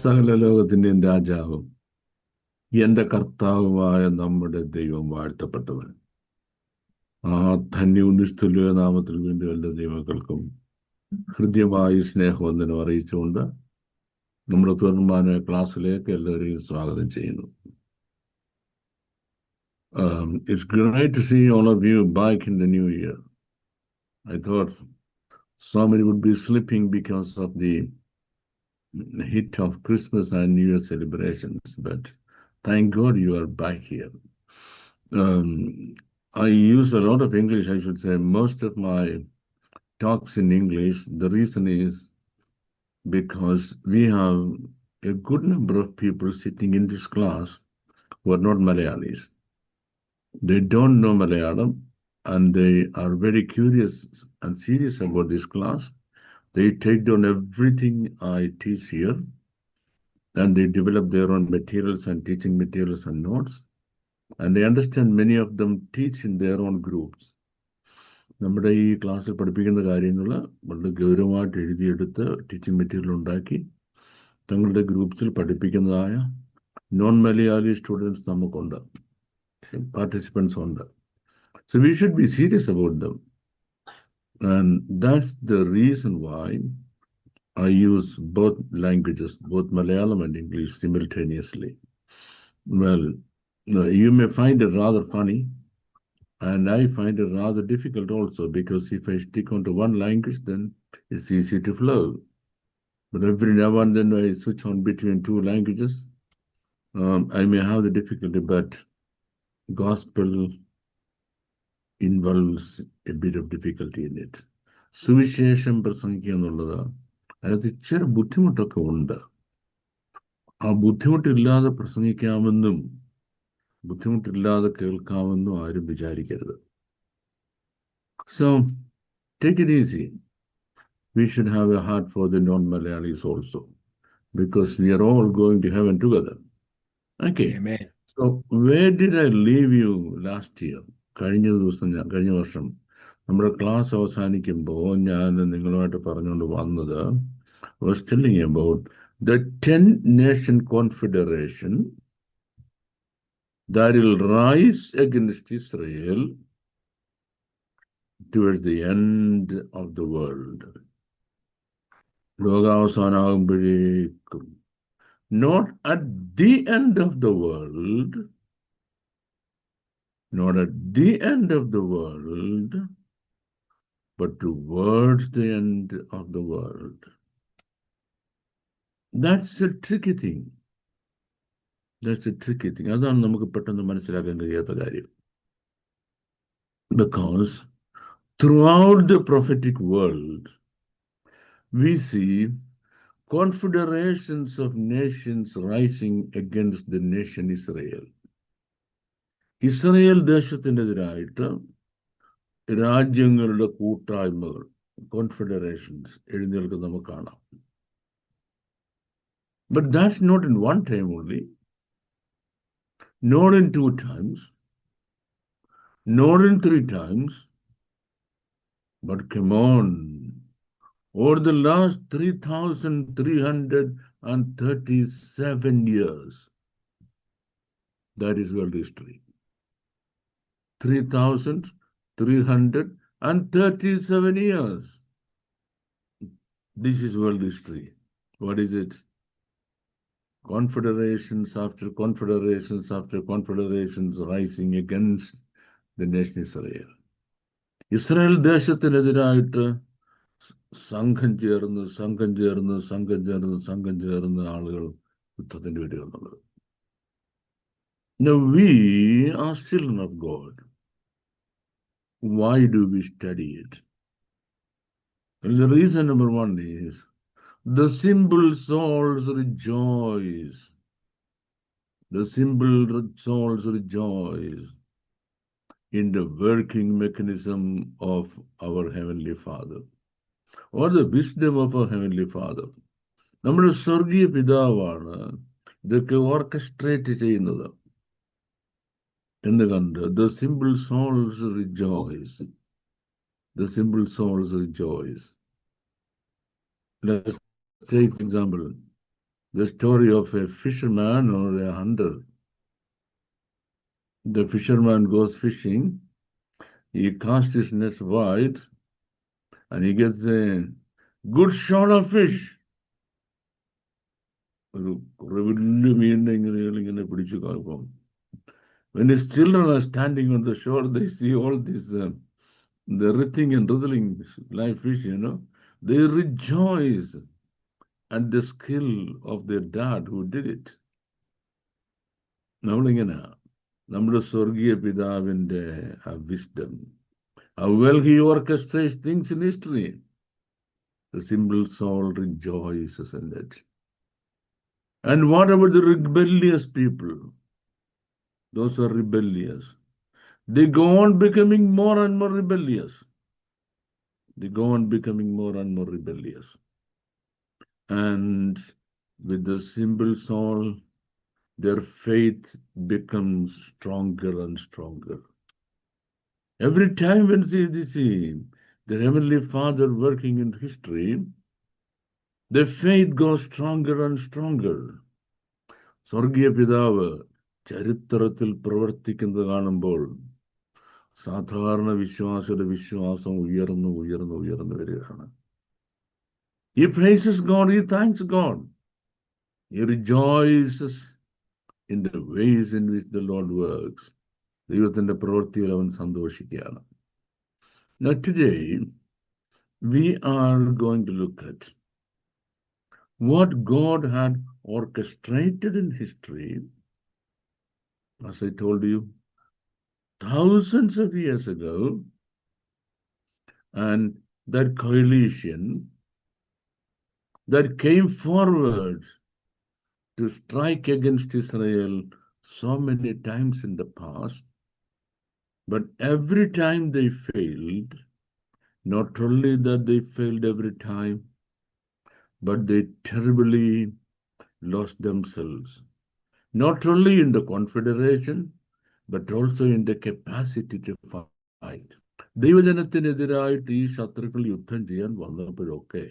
സകല ലോകത്തിന്റെയും രാജാവും എന്റെ കർത്താവുമായ നമ്മുടെ ദൈവം വാഴ്ത്തപ്പെട്ടവൻ. ആ ധന്യവും നിസ്തുല്യ നാമത്തിൽ വീണ്ടും എല്ലാ ദൈവങ്ങൾക്കും ഹൃദ്യമായി സ്നേഹവന്ദനം അറിയിച്ചുകൊണ്ട് നമ്മുടെ തുടർമാന ക്ലാസ്സിലേക്ക് എല്ലാവരെയും സ്വാഗതം ചെയ്യുന്നു. It's great to see all of you back in the new year. I thought so many would be sleeping because of the hit of Christmas and New Year celebrations, but thank God you are back here. I use a lot of English, I should say. Most of my talks in English. The reason is because we have a good number of people sitting in this class who are not Malayalis. They don't know Malayalam and they are very curious and serious about this class. They take down everything I teach here and they develop their own materials and teaching materials and notes. And I understand many of them teach in their own groups. നമ്മുടെ ഈ ക്ലാസ്സിൽ പഠിപ്പിക്കുന്ന കാര്യങ്ങൾ വളരെ ഗൗരവമായിട്ട് എഴുതിയെടുത്ത് teaching material ഉണ്ടാക്കി തങ്ങളുടെ ഗ്രൂപ്പ്സിൽ പഠിപ്പിക്കുന്നതായ non Malayali students നമുക്കുണ്ട്, പാർട്ടിസിപ്പൻസ് ഉണ്ട്. So we should be serious about them. And that's the reason why I use both languages, both Malayalam and English simultaneously. Well, you may find it rather funny, and I find it rather difficult also, because if I stick onto one language, then it's easy to flow. But every now and then I switch on between two languages. I may have the difficulty, but gospel involves a bit of difficulty in it. സുവിശേഷം പ്രസംഗിക്കുക എന്നുള്ളത് അതിനകത്ത് ഇച്ചിരി ബുദ്ധിമുട്ടൊക്കെ ഉണ്ട്. ആ ബുദ്ധിമുട്ടില്ലാതെ പ്രസംഗിക്കാമെന്നും ബുദ്ധിമുട്ടില്ലാതെ കേൾക്കാമെന്നും ആരും വിചാരിക്കരുത്. So take it easy. We should have a heart for the non-Malayalis also, because we are all going to heaven together. Okay. Amen. So where did I leave you last year? കഴിഞ്ഞ വർഷം നമ്മുടെ class അവസാനിക്കുമ്പോൾ ഞാൻ നിങ്ങളുമായിട്ട് പറഞ്ഞുകൊണ്ട് വന്നത്, I was telling you about the 10-nation confederation that will rise against Israel towards the end of the world. ലോകാവസാനാകുമ്പോഴേക്കും, not at the end of the world, not at the end of the world, but towards the end of the world. That's a tricky thing. That's a tricky thing. അതാണ് നമുക്ക് പെട്ടെന്ന് മനസ്സിലാക്കാൻ കഴിയാത്ത കാര്യം. Because throughout the prophetic world, we see confederations of nations rising against the nation Israel. Israel ദേശത്തിനെതിരായിട്ട് രാജ്യങ്ങളുടെ കൂട്ടായ്മകൾ, confederations എഴുന്നേൽക്കുന്നത് നമുക്ക് കാണാം. But that's not in one time only, not in 2 times, not in 3 times, but come on, over the last 3,337 years, that is world history. 3,337 years. This is world history. What is it? Confederations after confederations after confederations rising against the nation Israel. Israel ദേശത്തിനെതിരായിട്ട് സംഘം ചേർന്ന് ആളുകൾ യുദ്ധത്തിന് വേണ്ടി വന്നുള്ളത്. Now we are children of God. Why do we study it? Well, the reason number one is the simple souls rejoice. The simple souls rejoice in the working mechanism of our Heavenly Father, or the wisdom of our Heavenly Father. നമ്മുടെ സ്വർഗീയ പിതാവാണ് ഇതൊക്കെ orchestrate ചെയ്യുന്നത് എന്ന് കണ്ട് the simple souls rejoice. The simple souls rejoice. Let's take example. the story of a fisherman or a hunter. The fisherman goes fishing, he casts his net wide, and he gets a good shot of fish. ഒരു കുറെ വലിയ മീനിനെ ഇങ്ങനെ പിടിച്ചു കാണും. When his children are standing on the shore, they see all this, the writhing and wriggling live fish, they rejoice at the skill of their dad who did it. നമ്മളിങ്ങനെ നമ്മുടെ സ്വർഗീയ പിതാവിന്റെ ആ wisdom, how well he orchestrates things in history. The simple soul rejoices in it. And what about the rebellious people? Those who are rebellious. They go on becoming more and more rebellious. They go on becoming more and more rebellious. And with the simple soul, their faith becomes stronger and stronger. Every time when they see the Heavenly Father working in history, their faith goes stronger and stronger. സ്വർഗീയ പിതാവ് ചരിത്രത്തിൽ പ്രവർത്തിക്കുന്നത് കാണുമ്പോൾ സാധാരണ വിശ്വാസിയുടെ വിശ്വാസം ഉയർന്നു ഉയർന്നു ഉയർന്നു വരികയാണ്. He praises God, he thanks God. He rejoices in the ways in which the Lord works. ദൈവത്തിന്റെ പ്രവൃത്തിയിൽ അവൻ സന്തോഷിക്കുകയാണ്. Now today, we are going to look at what God had orchestrated in history, as I told you, thousands of years ago, and that coalition that came forward to strike against Israel so many times in the past, but every time they failed. Not only that they failed every time, but they terribly lost themselves, not only in the confederation, but also in the capacity to fight. ദൈവജനത്തിനെതിരായിട്ട് ഈ ശത്രുക്കൾ യുദ്ധം ചെയ്യാൻ വന്നപ്പോഴൊക്കെ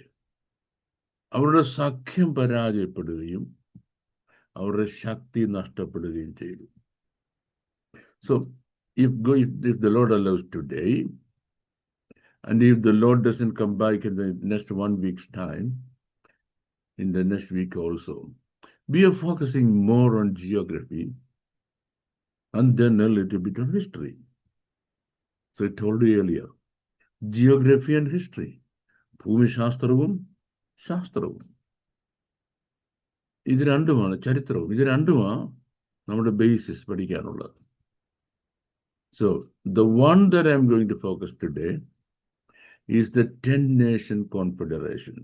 അവരുടെ സഖ്യം പരാജയപ്പെടുകയും അവരുടെ ശക്തി നഷ്ടപ്പെടുകയും ചെയ്തു. So if the Lord allows today, and if the Lord doesn't come back in the next 1 week's time, in the next week also, we are focusing more on geography and then a little bit on history. So I told you earlier, geography and history, ഭൂമിശാസ്ത്രവും ശാസ്ത്രവും, ഇത് രണ്ടുമാണ് ചരിത്രവും, ഇത് രണ്ടുമാണ് നമ്മുടെ basis പഠിക്കാനുള്ളത്. So the one that I'm going to focus today is the 10-nation confederation.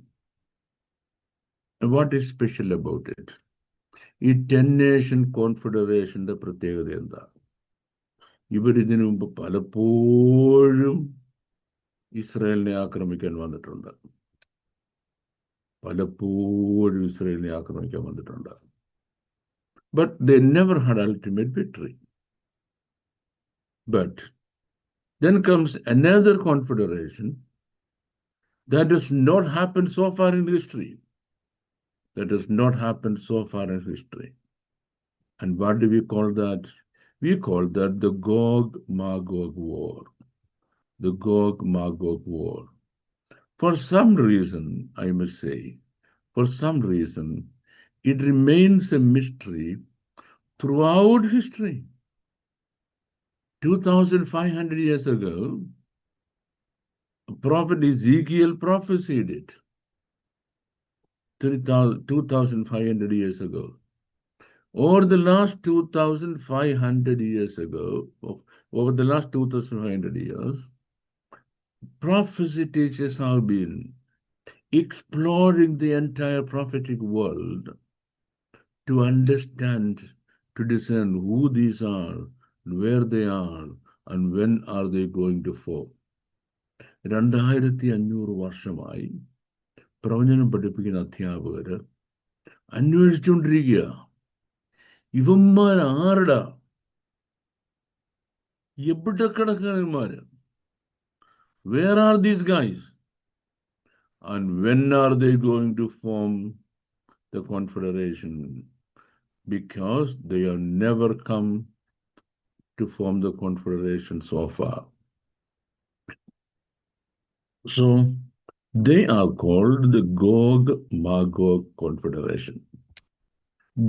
And what is special about it? ഈ 10-nation confederationന്റെ പ്രത്യേകത എന്താ? ഇവരിതിനു മുമ്പ് പലപ്പോഴും ഇസ്രായേലിനെ ആക്രമിക്കാൻ വന്നിട്ടുണ്ട്. പലപ്പോഴും ഇസ്രായേലിനെ ആക്രമിക്കാൻ വന്നിട്ടുണ്ട്. But they never had ultimate victory. But then comes another confederation that does not happen so far in history. That has not happened so far in history. And what do we call that? We call that the Gog-Magog War. The Gog-Magog War. For some reason, I must say, for some reason, it remains a mystery throughout history. 2,500 years ago, Prophet Ezekiel prophesied it. 2,500 years ago. Over the last 2,500 years ago, over the last 2,500 years, prophecy teachers have been exploring the entire prophetic world to understand, to discern who these are, where they are, and when are they going to fall. 2,500 വർഷമായി പ്രവചനം പഠിപ്പിക്കുന്ന അധ്യാപകർ അന്വേഷിച്ചുകൊണ്ടിരിക്കുക. ഇവന്മാർ ആരടാ? എവിടെ കിടക്കാന്മാര്? Where are these guys? And when are they going to form the confederation because they have never come to form the confederation so far. So they are called the Gog-Magog Confederation.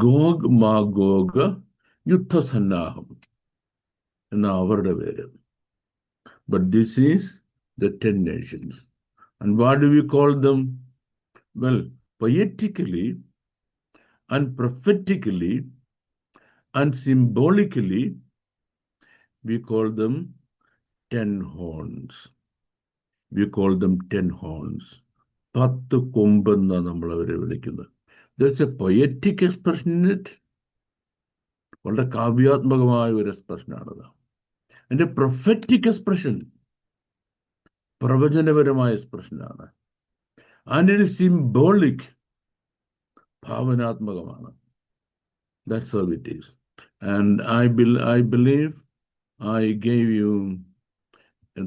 Gog-Magog യുദ്ധസന്നാഹം എന്ന അവരുടെ പേര്. But this is the 10 nations. And what do we call them? Well, poetically and prophetically and symbolically, we call them 10 horns. We call them 10 horns. 10 കൊമ്പ് എന്നാണ് നമ്മൾ അവരെ വിളിക്കുന്നത്. There's a poetic expression in it. വളരെ കാവ്യാത്മകമായ ഒരു എക്സ്പ്രഷനാണത്. And a prophetic expression, പ്രവചനപരമായ എക്സ്പ്രഷനാണ്. And it is symbolic, ഭാവനാത്മകമാണ്. That's all it is. And I believe I gave you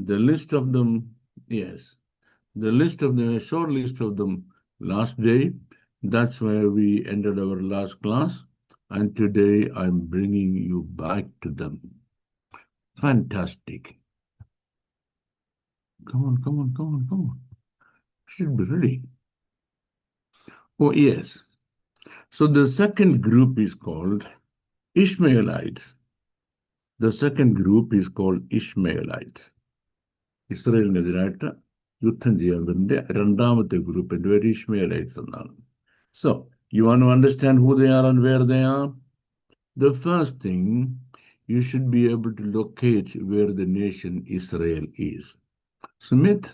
the list of them, yes, the list of them, a short list of them last day. That's where we ended our last class. And today I'm bringing you back to them. Fantastic. Come on. Should be ready. Oh, yes. So the second group is called Ishmaelites. The second group is called Ishmaelites. ഇസ്രായേലിനെതിരായിട്ട് യുദ്ധം ചെയ്യാൻ രണ്ടാമത്തെ ഗ്രൂപ്പിന്റെ പേര് ഇഷ്മയേലൈറ്റ്സ് എന്നാണ്. So, you want to understand who they are and where they are? The first thing, you should be able to locate where the nation Israel is. Smith,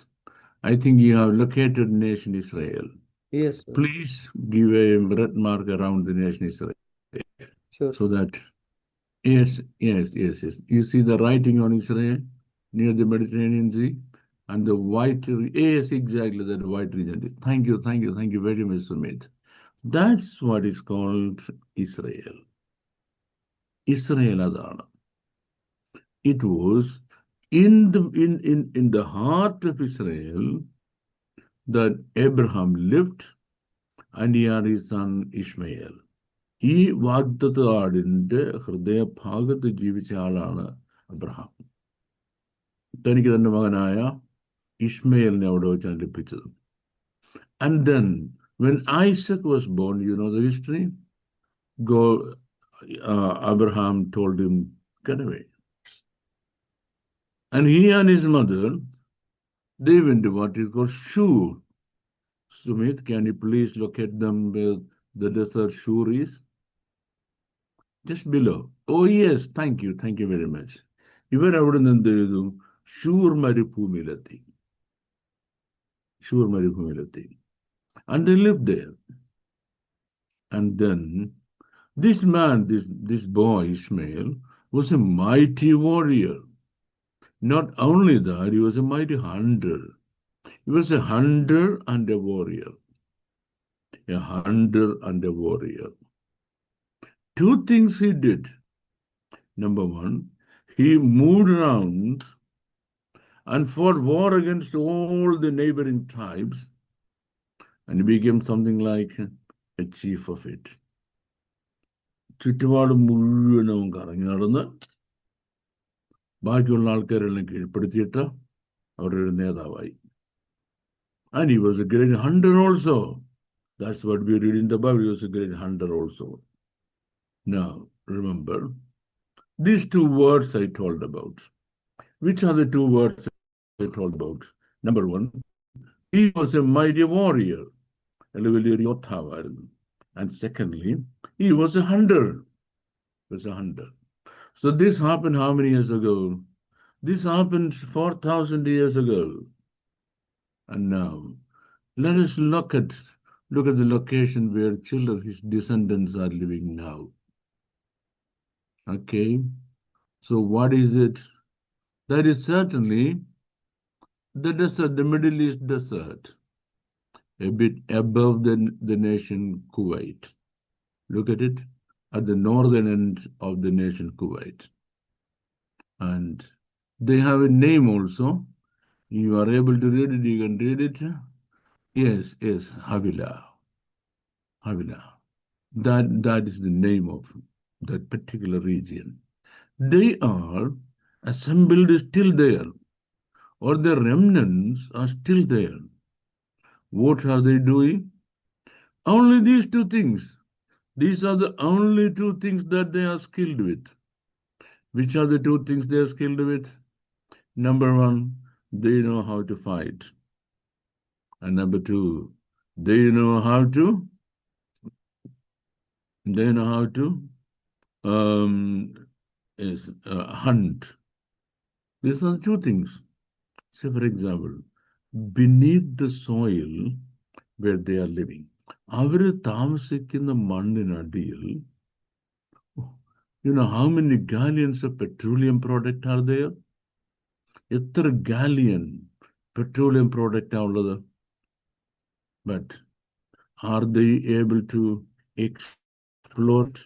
I think you have located nation Israel. Yes, sir. Please give a red mark around the nation Israel. Sure, So sir. that, yes. You see the writing on Israel near the Mediterranean Sea and the white, yes, exactly, that white region. Thank you very much, Sumit. That's what is called Israel. Israel adana. It was in the heart of Israel that Abraham lived, and he had his son Ishmael. ഈ വാഗ്ദത്തനാടിന്റെ ഹൃദയഭാഗത്ത് ജീവിച്ച ആളാണ് Abraham. തനിക്ക് തന്റെ മകനായ ഇഷ്മയേലിനെ അവിടെ വെച്ചാണ് ലഭിച്ചത്. And then when Isaac was born, you know the history, Abraham told him, get away. And he and his mother, they went to what is called Shur. Sumit, can you please locate them where the desert Shur is? Just below. Oh yes, thank you very much. ഇവർ അവിടെ നിന്ന് എന്ത് ചെയ്തു? ഷൂർ മരുഭൂമിയിലെത്തി. And they lived there. And then this man, this boy Ishmael, was a mighty warrior. Not only that, he was a mighty hunter. He was a hunter and a warrior. A hunter and a warrior. Two things he did. Number one, he moved around and fought war against all the neighboring tribes, and he became something like a chief of it. ചുറ്റുപാട് മുഴുവനും കറങ്ങി നടന്ന് ബാക്കിയുള്ള ആൾക്കാരെല്ലാം കീഴ്പ്പെടുത്തിയിട്ട് അവരുടെ നേതാവായി. And he was a great hunter also. That's what we read in the Bible. He was a great hunter also. Now, remember, these two words I told about. Which are the two words I told about? Number one, he was a mighty warrior. And secondly, he was a hunter. So this happened how many years ago? This happened 4,000 years ago. And now, let us look at the location where children, his descendants, are living now. Okay, so what is it? That is certainly the desert, the Middle East desert, a bit above the nation Kuwait. Look at it, at the northern end of the nation Kuwait. And they have a name also. You are able to read it, you can read it. Yes, Havilah. Havilah. That is the name of that particular region. They are assembled still there, or the remnants are still there. What are they doing? Only these two things. These are the only two things that they are skilled with. Which are the two things they are skilled with? Number one, they know how to fight. And number two, they know how to hunt. These are the two things. Say, for example, beneath the soil where they are living. അവര് താമസിക്കുന്ന മണ്ണിനടിയിൽ, how many gallons of petroleum product are there? എത്ര gallon petroleum product ആ ഉള്ളത്? But are they able to explore it?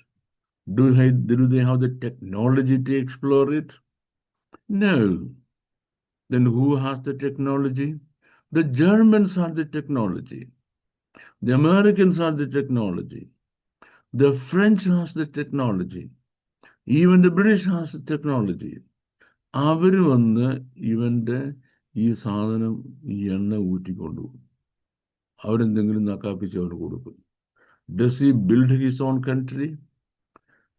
Do they have the technology to explore it? No. Then who has the technology? The Germans have the technology. The Americans have the technology. The French has the technology. Even the British has the technology. അവര് വന്ന് ഇവന്റെ ഈ സാധനം ഈ എണ്ണ ഊറ്റിക്കൊണ്ടുപോകും. അവരെന്തെങ്കിലും നക്കാപ്പിച്ച് അവന് കൊടുക്കും. Does he build his own country?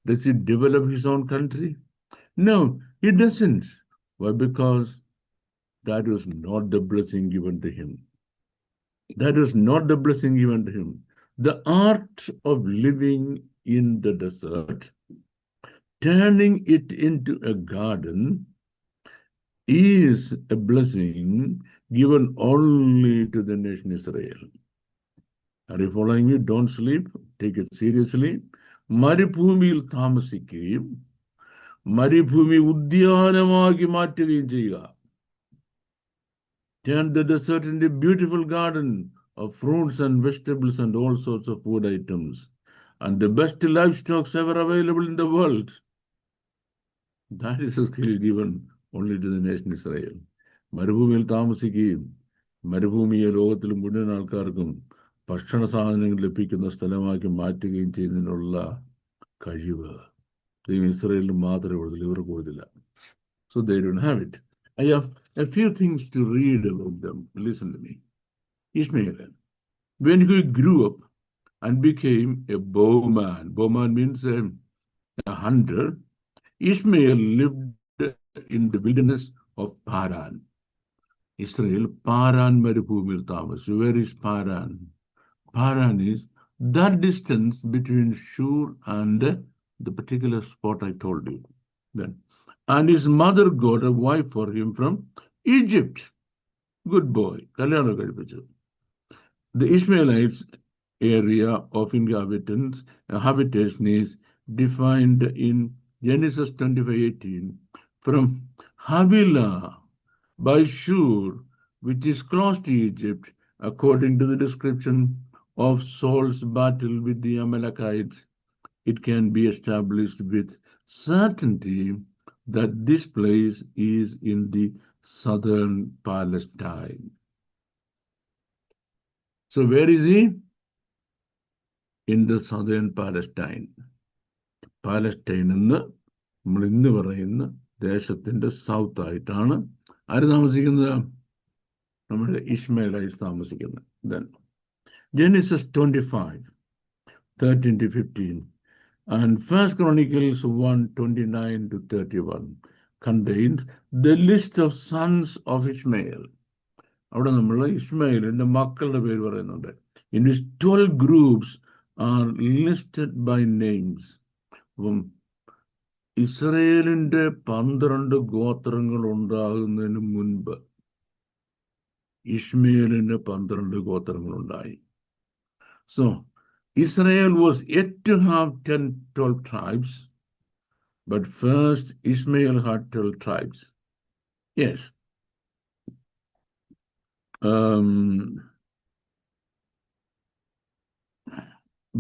Does he develop his own country? No, he doesn't. Why? Because that was not the blessing given to him. That was not the blessing given to him. The art of living in the desert, turning it into a garden, is a blessing given only to the nation Israel. Are you following me? Don't sleep. Take it seriously. മരുഭൂമിയിൽ താമസിക്കുകയും മരുഭൂമി ഉദ്യാനമാക്കി മാറ്റുകയും ചെയ്യുക. Turn the desert into a beautiful garden of fruits and vegetables and all sorts of food items and the best livestock ever available in the world. That is a skill given only to the nation Israel. മരുഭൂമിയിൽ താമസിക്കുകയും മരുഭൂമിയെ ലോകത്തിൽ മുഴുവൻ ആൾക്കാർക്കും ഭക്ഷണ സാധനങ്ങൾ ലഭിക്കുന്ന സ്ഥലമാക്കി മാറ്റുകയും ചെയ്യുന്നതിനുള്ള കഴിവ് ഇസ്രായേലിന് മാത്രമേ ഉള്ളൂ, ഇവർക്ക് കൊടുത്തില്ല. So they don't have it. I have a few things to read about them. Listen to me. Ishmael, when he grew up and became a bowman means a hunter, Ishmael lived in the wilderness of Paran. Israel, Paran മരുഭൂമിയിൽ താമസിച്ചു. Where is Paran? Paran is that distance between Shur and the particular spot I told you. Then, and his mother got a wife for him from Egypt. Good boy. കല്യാണം കഴിപ്പിച്ചു. The Ishmaelites area of habitation is defined in Genesis 25:18 from Havilah by Shur, which is close to Egypt, according to the description of Saul's battle with the Amalekites. It can be established with certainty that this place is in the southern Palestine. So where is he? In the southern Palestine. Palestine എന്ന് നമ്മൾ ഇന്ന് പറയുന്ന ദേശത്തിന്റെ south ആയിട്ടാണ് ആര് താമസിക്കുന്നത്? നമ്മുടെ ഇഷ്മയേലൈറ്റ്സ് താമസിക്കുന്നത്. Then Genesis 25:13-15 and 1 Chronicles 1:29-31 contains the list of sons of Ishmael. അവിടെ നമ്മൾ ഇഷ്മയേലിന്റെ മക്കളുടെ പേര് പറയുന്നുണ്ട്. In which 12 groups are listed by names. അപ്പം ഇസ്രയേലിന്റെ 12 ഗോത്രങ്ങൾ ഉണ്ടാകുന്നതിന് മുൻപ് ഇഷ്മയേലിന് 12 ഗോത്രങ്ങൾ ഉണ്ടായി. So Israel was yet to have 12 tribes, but first Ishmael had 12 tribes. Yes.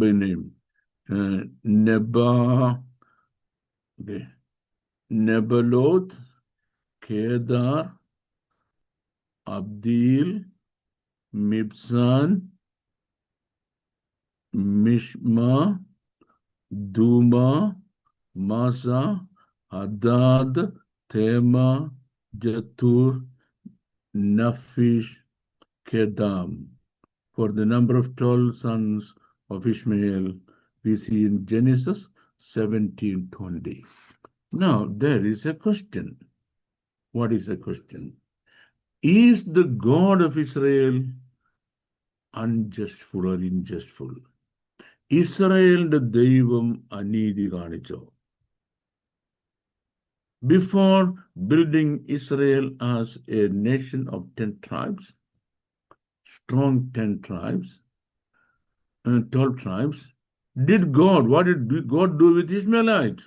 By name. Nebaloth, Kedar, Abdil, Mibzan, Mishma, Duma, Masa, Hadad, Tema, Jatur, Naphish, Kedam. For the number of 12 sons of Ishmael, we see in Genesis 17:20. Now, there is a question. What is the question? Is the God of Israel unjustful or unjustful? ഇസ്രായേലിന്റെ ദൈവം അനീതി കാണിച്ചോ? Before building Israel as a nation of 10 tribes, strong 10 tribes, 12 tribes, what did God do with Ishmaelites?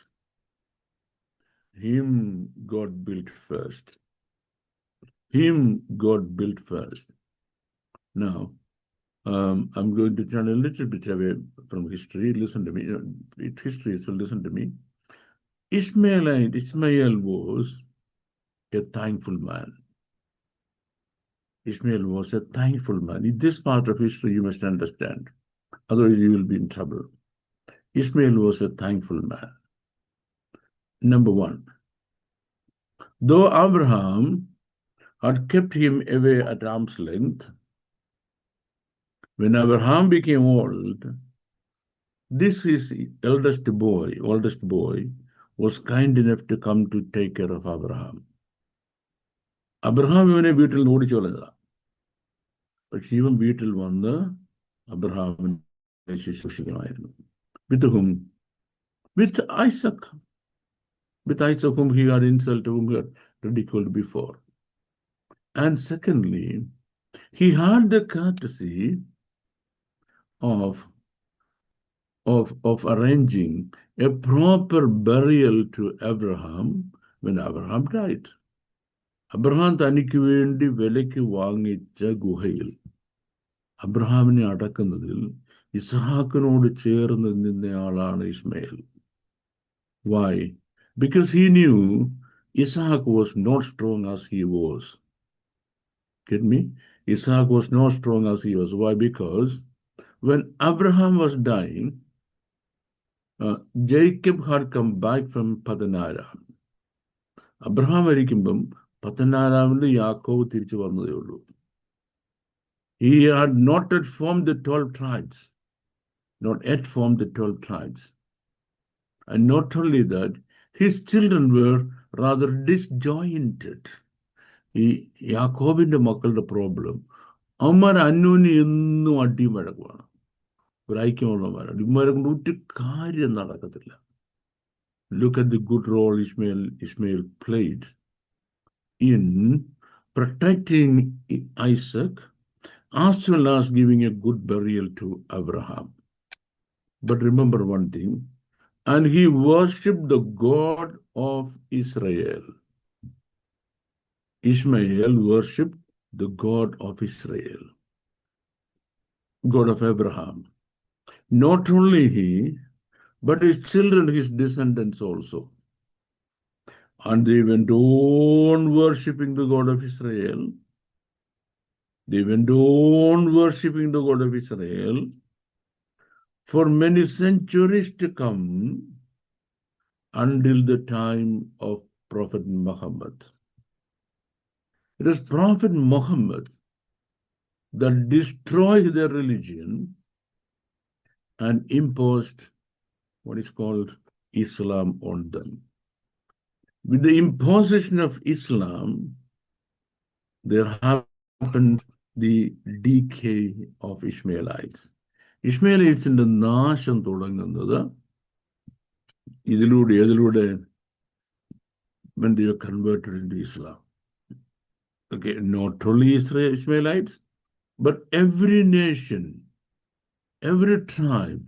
Him God built first. Him God built first. Now, I'm going to turn a little bit away from history. Listen to me. History, so listen to me. Ishmael was a thankful man. Ishmael was a thankful man. In this part of history, you must understand. Otherwise, you will be in trouble. Ishmael was a thankful man. Number one, though Abraham had kept him away at arm's length, when Abraham became old, this his oldest boy, was kind enough to come to take care of Abraham. Abraham ഇവനെ വീട്ടിൽ നിന്ന് ഓടിച്ചു കളഞ്ഞതാ. പക്ഷെ ഇവൻ വീട്ടിൽ വന്ന് അബ്രഹാമിനെ ശുശ്രൂഷിക്കണമായിരുന്നു. With whom? With Isaac. With Isaac, whom he had insulted, whom he had ridiculed before. And secondly, he had the courtesy of arranging a proper burial to Abraham when Abraham died. Abraham തനിക്ക് വേണ്ടി വിലയ്ക്ക് വാങ്ങിച്ച ഗുഹയിൽ അബ്രഹാമിനെ അടക്കുന്നതിൽ ഇസ്ഹാക്കിനോട് ചേർന്ന് നിന്നയാളാണ് Ismail. Why? Because he knew Isaac was not strong as he was. Get me? Isaac was not strong as he was. Why? Because when Abraham was dying, Jacob had come back from Padanaram. Abraham മരിക്കുമ്പം പത്തനാരാമിൽ യാക്കോബ് തിരിച്ചു വന്നതേ ഉള്ളൂ. He had not yet formed the 12 tribes. And not only that, his children were rather disjointed. ഈ യാക്കോബിന്റെ മക്കളുടെ problem, അവന്മാർ അന്യോന്യം എന്നും അടിയും വഴക്കുമാണ്. ഒരു ഐക്യമുള്ളവന്മാരാണ്. ഇവന്മാരെ കൊണ്ട് ഒരു കാര്യം നടക്കത്തില്ല. Look at the good role Ishmael played in protecting Isaac as well as giving a good burial to Abraham. But remember one thing, and he worshipped the God of Israel. Ishmael worshipped the God of Israel, God of Abraham. Not only he, but his children, his descendants also. And they went on worshipping the God of Israel. For many centuries to come, until the time of Prophet Muhammad. It is Prophet Muhammad that destroyed their religion and imposed what is called Islam on them. With the imposition of Islam, there happened the decay of Ishmaelites. ഇസ്മേലൈറ്റ്സിന്റെ നാശം തുടങ്ങുന്നത് ഇതിലൂടെ when they were converted into Islam. Okay, not only Ishmaelites, but every nation, every tribe,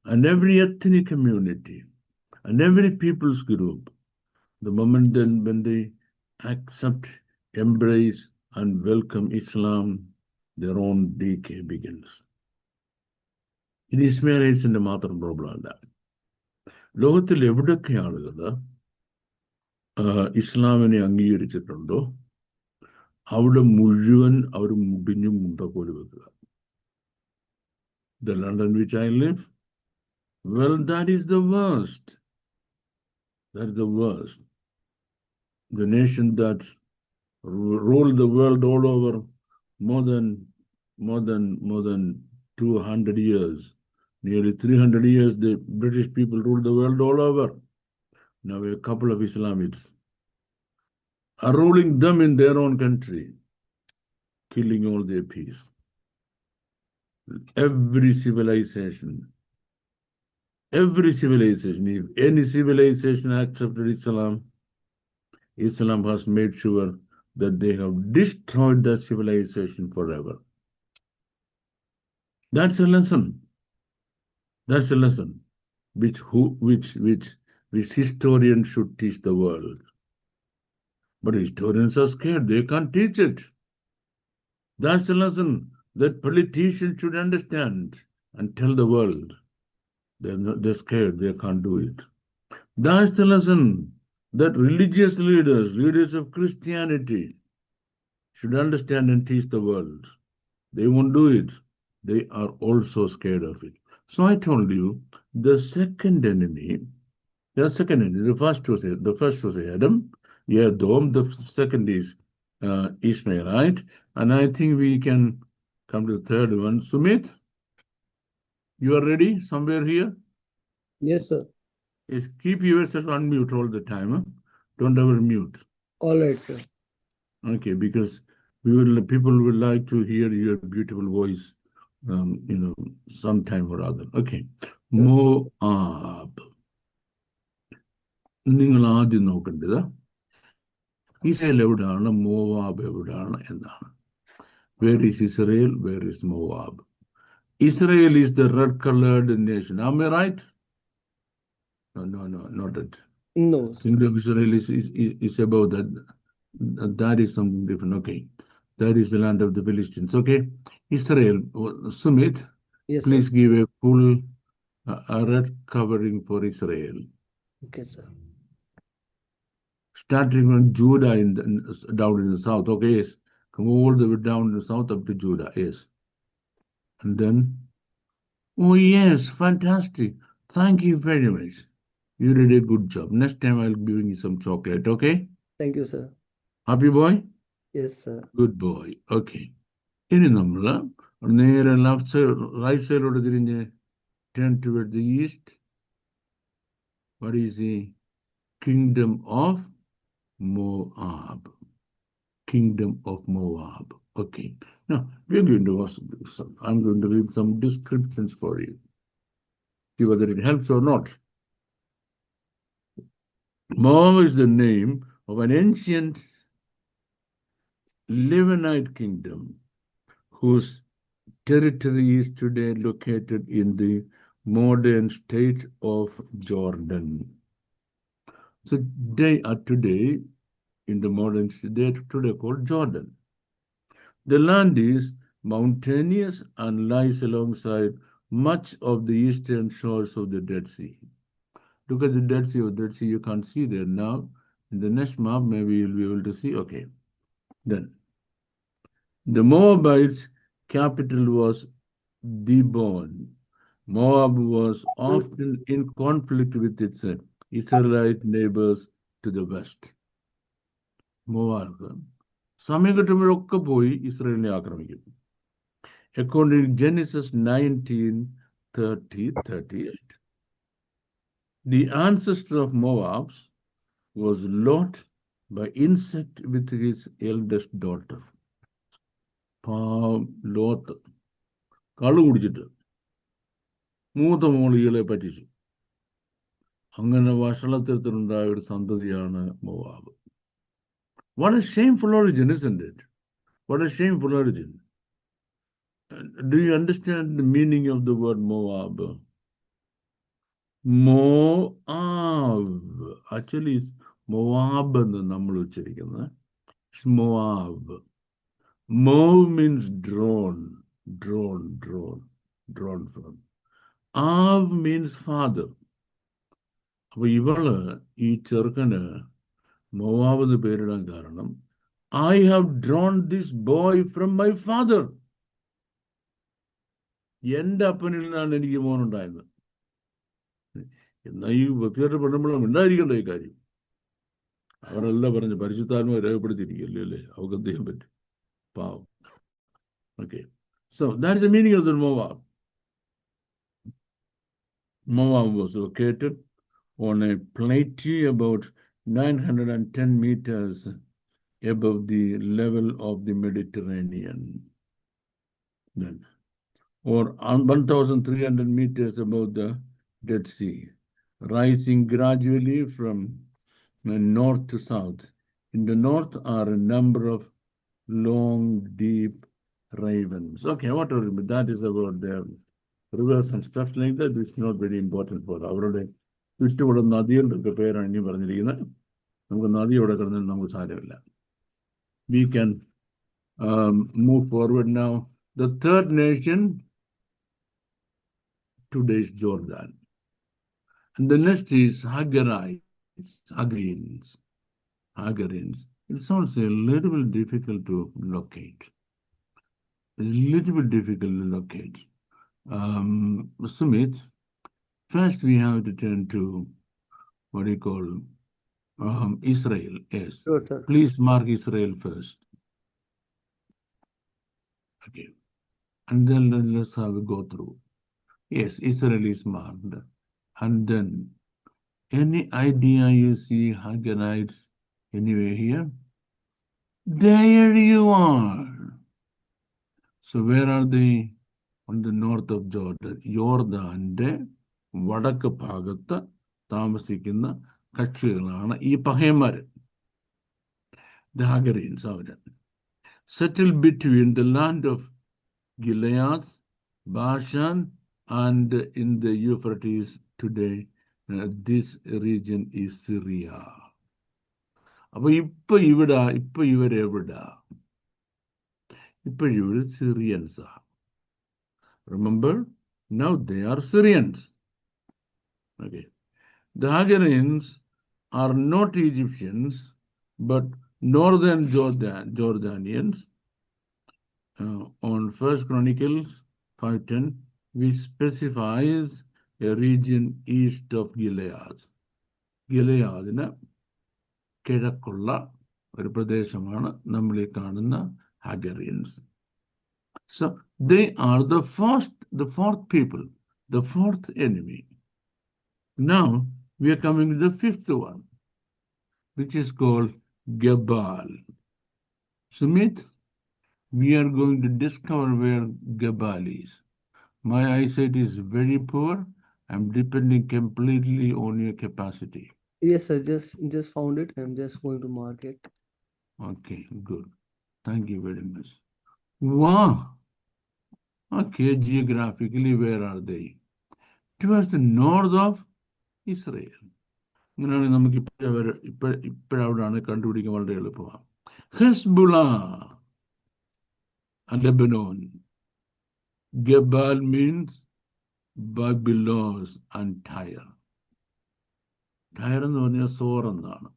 and every ethnic community, and every people's group, the moment then when they accept, embrace, and welcome Islam, their own decay begins. ഇത് ഇസ്മേലൈറ്റ്സിന്റെ മാത്രം problem അല്ല. ലോകത്തിൽ എവിടെയൊക്കെ ആളുകൾ ഇസ്ലാമിനെ അംഗീകരിച്ചിട്ടുണ്ടോ അവിടെ മുഴുവൻ അവർ മുടിഞ്ഞും മുണ്ട പോലെ വെക്കുക. The land in which I live? Well, that is the worst. That is the worst. The nation that ruled the world all over more than 200 years. Nearly 300 years, the British people ruled the world all over. Now a couple of Islamists are ruling them in their own country, killing all their peace. Every civilization, if any civilization accepted Islam, Islam has made sure that they have destroyed that civilization forever. That's a lesson. That's a lesson which historians should teach the world. But historians are scared. They can't teach it. That's a lesson that politicians should understand and tell the world. They're scared. They can't do it. That's the lesson that religious leaders of Christianity, should understand and teach the world. They won't do it. They are also scared of it. So I told you the second enemy, the first was Adam, Yadom, the second is Ishmaelite, and I think we can come to the third one. Sumit, you are ready somewhere here? Yes, sir. Yes, keep yourself unmute all the time. Huh? Don't ever mute. All right, sir. Okay, because people will like to hear your beautiful voice, sometime or other. Okay, Moab. നിങ്ങൾ ആദ്യം നോക്കേണ്ടത് Israel എവിടെയാണ്, Moab എവിടെയാണ് എന്നാണ്. Where is Israel? Where is Moab? Israel is the red-colored nation. Am I right? No, not that. No, sir. Kingdom of Israel is above that. That is something different. Okay. That is the land of the Philistines. Okay. Israel. Sumit, Yes, please sir. give a full red covering for Israel. Okay, sir. Starting from Judah down in the south. Okay, yes. Come all the way down in the south up to Judah. Yes. And then, oh yes, fantastic. Thank you very much. You did a good job. Next time I'll be giving you some chocolate. Okay? Thank you, sir. Happy boy? Yes, sir. Good boy. Okay. ഇനി നമ്മൾ നേരെ left side right സൈഡിലോട്ട് തിരിഞ്ഞ് turn towards the east. What is the kingdom of Moab? Kingdom of Moab. Okay. Now we're going to I'm going to read some descriptions for you. See whether it helps or not. Moab is the name of an ancient Lebanite kingdom whose territory is today located in the modern state of Jordan. So they are today in the modern state, they are today called Jordan. The land is mountainous and lies alongside much of the eastern shores of the Dead Sea. Look at the Dead Sea. Dead Sea you can't see there now. In the next map, maybe you'll be able to see. Okay. Then the Moabites' capital was Dibon. Moab was often in conflict with its Israelite neighbors to the west. Moab. സമയം കിട്ടുമ്പോഴൊക്കെ പോയി ഇസ്രായേലിനെ ആക്രമിക്കും. According to Genesis 19:30-38. The ancestor of Moab was Lot by incest with his eldest daughter. Lot കള്ളു കുടിച്ചിട്ട് മൂത്ത മോളികളെ പറ്റിച്ചു. അങ്ങനെ വഷളത്തരത്തിലുണ്ടായ ഒരു സന്തതിയാണ് Moab. What a shameful origin, isn't it? What a shameful origin. Do you understand the meaning of the word Moab? Moab. Actually, it's Moab എന്ന് നമ്മൾ ഉച്ചരിക്കുന്നത്. It's Moab. Mo means drawn from. Av means father. അപ്പൊ ഇവള് ഈ ചെറുക്കന് Moab എന്ന് പേരിടാൻ കാരണം I have drawn this boy from my father. എൻ്റെ അപ്പനിൽ നിന്നാണ് എനിക്ക് മോനുണ്ടായത്. എന്നാൽ ഈ വൃത്തികെട്ട പെണ്ണുമ്പളും ഉണ്ടായിരിക്കേണ്ട ഈ കാര്യം. അവരല്ല പറഞ്ഞ് പരിശുദ്ധാത്മാവ് രേഖപ്പെടുത്തിയിരിക്കല്ലേ അല്ലേ, അവർക്ക് എന്ത് ചെയ്യാൻ പറ്റും, പാവം. Okay, so that is the meaning of the Moab. Moab was located on a plateau about 910 meters above the level of the Mediterranean, then, or 1,300 meters above the Dead Sea, rising gradually from north to south. In the north are a number of long, deep ravens. Okay, whatever, but that is about their rivers and stuff like that. It's not very important for അവരുടെ ചുറ്റുമുള്ള നദികളുടെ പേരാണ് ഇനി പറഞ്ഞിരിക്കുന്നത്. നമുക്ക് നദി ഇവിടെ കിടന്നാൽ നമുക്ക് സാരമില്ല. We can move forward now. The third nation today is Jordan. And the next is Hagarites, Hagarians. It's also a little bit difficult to locate. It's a little bit difficult to locate. Sumit, first we have to turn to what do you call Israel. Yes. Sure, sir. Please mark Israel first. Okay. And then let's have a go through. Yes, Israel is marked. And then any idea you see Hagarites anywhere here? There you are. So where are they? On the north of Jordan. യോർദാന്റെ വടക്ക് ഭാഗത്ത് താമസിക്കുന്ന കക്ഷികളാണ് ഈ പഹയന്മാര്. The Hagarians അവര്. Settled between the land of Gilead, Bashan, and in the Euphrates today. This region is Syria. അപ്പൊ ഇവരെവിടാ? ഇവര് സിറിയൻസാ. Remember, now they are Syrians. Okay. The Hagarians are not Egyptians, but northern Jordanians. On 1 Chronicles 5:10, we specifies a region east of Gilead. Gileadina കിഴക്കുള്ള ഒരു പ്രദേശമാണ് നമ്മൾ ഈ കാണുന്ന Hagarians. So they are the fourth people, the fourth enemy. Now we are coming to the fifth one, which is called Gebal. Sumit, we are going to discover where Gebal is. My eyesight is very poor. I'm depending completely on your capacity. Yes, sir. Just found it. I'm just going to mark it. Okay, good. Thank you very much. Wow. Okay, geographically, where are they? Towards the north of Israel. അങ്ങനെയാണെങ്കിൽ നമുക്ക് ഇപ്പോഴവിടാണ് കണ്ടുപിടിക്കാൻ വളരെ എളുപ്പമാണ്. Hezbollah and Lebanon. Gebal means Babylon and Tyre. Tyre എന്ന് പറഞ്ഞാൽ സോർ എന്നാണ്.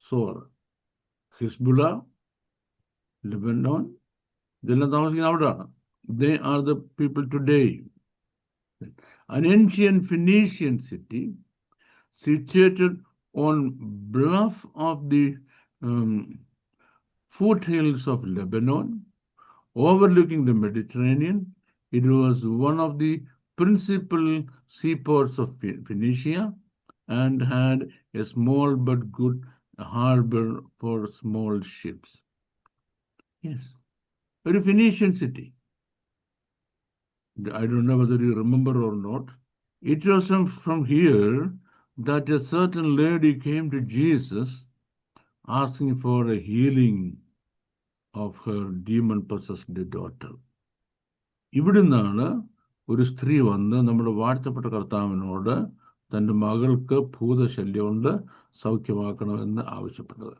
സോർ, Hezbollah, Lebanon, ഇതെല്ലാം താമസിക്കുന്ന അവിടെയാണ്. They are the people today. An ancient Phoenician city situated on bluff of the foothills of Lebanon, overlooking the Mediterranean. It was one of the principal seaports of Phoenicia and had a small but good harbor for small ships. Yes, a Phoenician city. I don't know whether you remember or not. It was from here that a certain lady came to Jesus asking for a healing of her demon-possessed daughter. ഇവിടുന്നാണ് ഒരു സ്ത്രീ വന്ന് നമ്മുടെ വാഴ്ത്തപ്പെട്ട കർത്താവിനോട് തൻ്റെ മകൾക്ക് ഭൂതശല്യമുണ്ട്, സൗഖ്യമാക്കണമെന്ന് ആവശ്യപ്പെട്ടത്.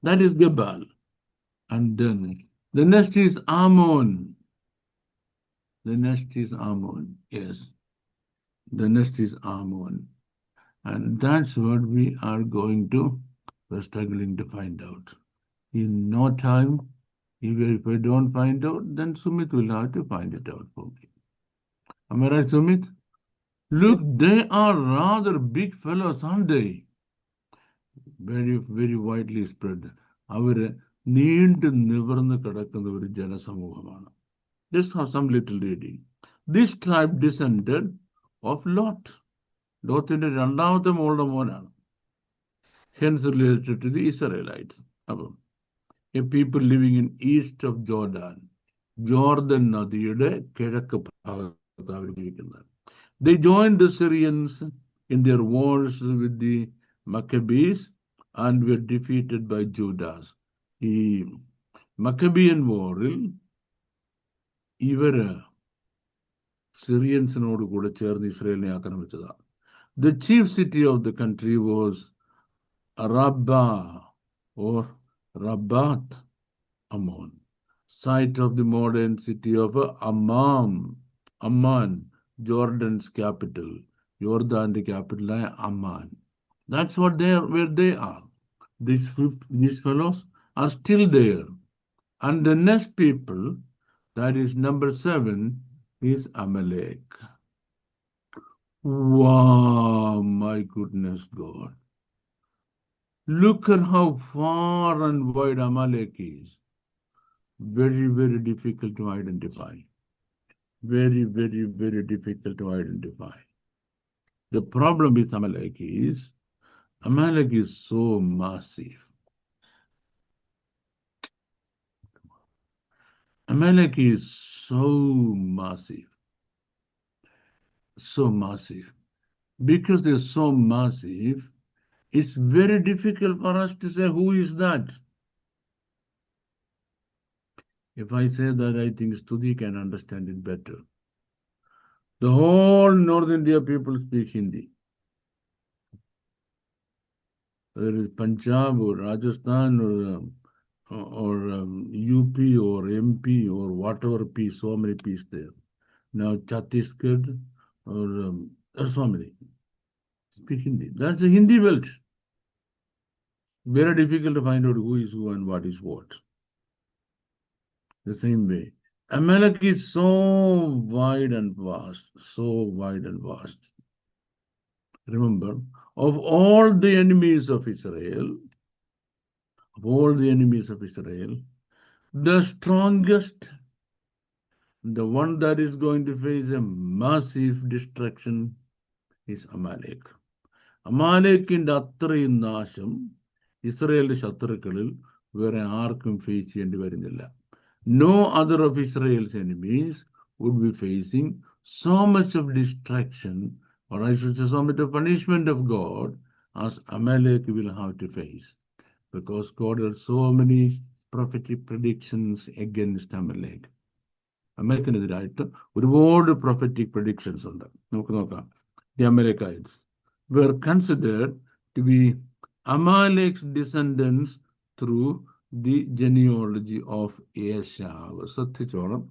That is Gebal. And then the next is Ammon. The next is Ammon. Yes. The next is Ammon. And that's what we are going to, we're struggling to find out. In no time, if I don't find out, then Sumit will have to find it out for me. Am I right, Sumit? Look, they are rather big fellows, aren't they? Very, very widely spread. അവര് നീണ്ടു നിവർന്ന് കിടക്കുന്ന ഒരു ജനസമൂഹമാണ്. Just have some little reading. This tribe descended of Lot. ലോത്തിന്റെ രണ്ടാമത്തെ മോളുടെ മോനാണ്. Hence related to the Israelites. അപ്പം a people living in east of Jordan. Jordan നദിയുടെ കിഴക്ക് ഭാഗത്ത് അവർ ജീവിക്കുന്നത്. They joined the Syrians in their wars with the Maccabees and were defeated by Judas. ഈ മക്കബിയൻ വാറിൽ ഇവര് സിറിയൻസിനോട് കൂടെ ചേർന്ന് ഇസ്രയേലിനെ ആക്രമിച്ചതാണ്. The chief city of the country was Rabbah or Rabat Ammon, site of the modern city of Amman, Jordan's capital. Jordan's capital is Amman. That's what where they are. These fellows are still there. And the next people, that is number 7, is Amalek. Wow, my goodness God. Look at how far and wide Amalek is. Very, very difficult to identify. Very, very, very difficult to identify. The problem with Amalek is so massive. Amalek is so massive. So massive. Because they're so massive, it's very difficult for us to say who is that. If I say that, I think Stuti can understand it better. The whole North India people speak Hindi. Whether it's Punjab or Rajasthan or UP or MP or whatever piece, so many pieces there. Now Chhattisgarh or so many speak Hindi. That's a Hindi belt. Very difficult to find out who is who and what is what. The same way. Amalek is so wide and vast, so wide and vast. Remember, of all the enemies of Israel, the strongest, the one that is going to face a massive destruction is Amalek. അമാലേക്കിന്റെ അത്രയും നാശം ഇസ്രയേലിന്റെ ശത്രുക്കളിൽ വേറെ ആർക്കും face ചെയ്യേണ്ടി വരുന്നില്ല. No other of Israel's enemies would be facing so much of destruction, or I should say so much of punishment of God as Amalek will have to face. Because God has so many prophetic predictions against Amalek. അമലേക്കിനെതിരായിട്ട് ഒരുപാട് prophetic predictions ഉണ്ട്. നമുക്ക് നോക്കാം. The Amalekites were considered to be Amalek's descendants through the genealogy of ഏശാവ്. ശ്രദ്ധിച്ചോണം,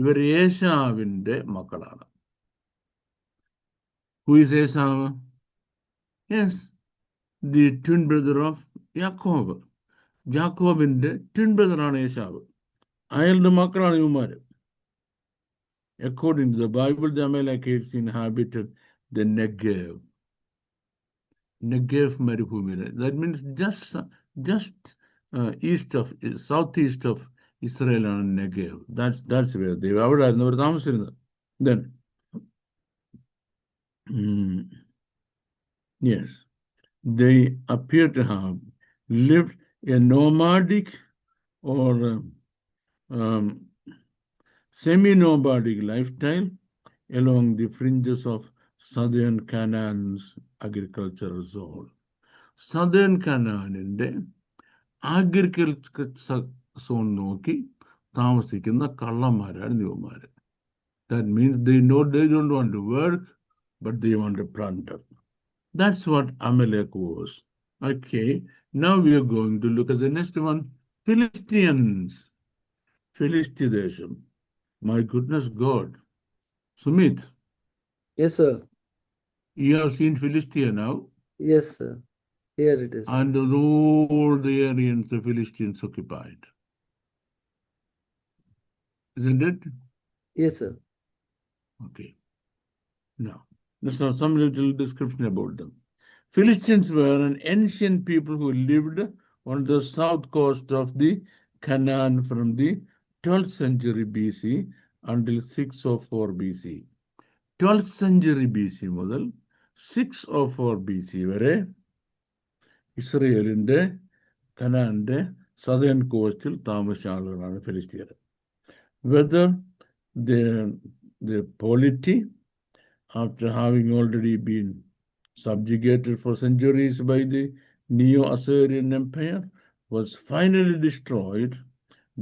ഇവർ ഏശാവിന്റെ മക്കളാണ്. Who is Esau? Yes, the twin brother of Jacob. ജാക്കോബിന്റെ twin brother ആണ് ഏശാവ്. അയാളുടെ മക്കളാണ് ഇവന്മാര്. According to the Bible, the Amalekites inhabited the Negev. Negev മരുഭൂമിയില്. That means just southeast of Israel ആണ് Negev. That's where they were. അവിടെയായിരുന്നു അവർ താമസിച്ചിരുന്നത്. Then, yes, they appear to have lived a nomadic or semi-nomadic lifestyle along the fringes of southern Canaan's agricultural zone. Southern Canaanന്റെ agriculture zone നോക്കി താമസിക്കുന്ന കള്ളന്മാരാണ് ഇവന്മാര്. That means they don't want to work, but they want to plunder. That's what Amalek was. Okay, now we are going to look at the next one, Philistines. Philistia ദേശം. My goodness God. Sumit. Yes, sir. You have seen Philistia now? Yes, sir. Here it is. And all the areas the Philistines occupied. Isn't it? Yes, sir. Okay. No. So some little description about them. Philistines were an ancient people who lived on the south coast of the Canaan from the 12th century BC until 604 BC. 12th century BC മുതൽ 604 BC വരെ ഇസ്രയേലിന്റെ കനാന്റെ southern കോസ്റ്റിൽ താമസിച്ച ആളുകളാണ് ഫിലിസ്തീയർ. Whether the polity, after having already been subjugated for centuries by the Neo-Assyrian Empire, was finally destroyed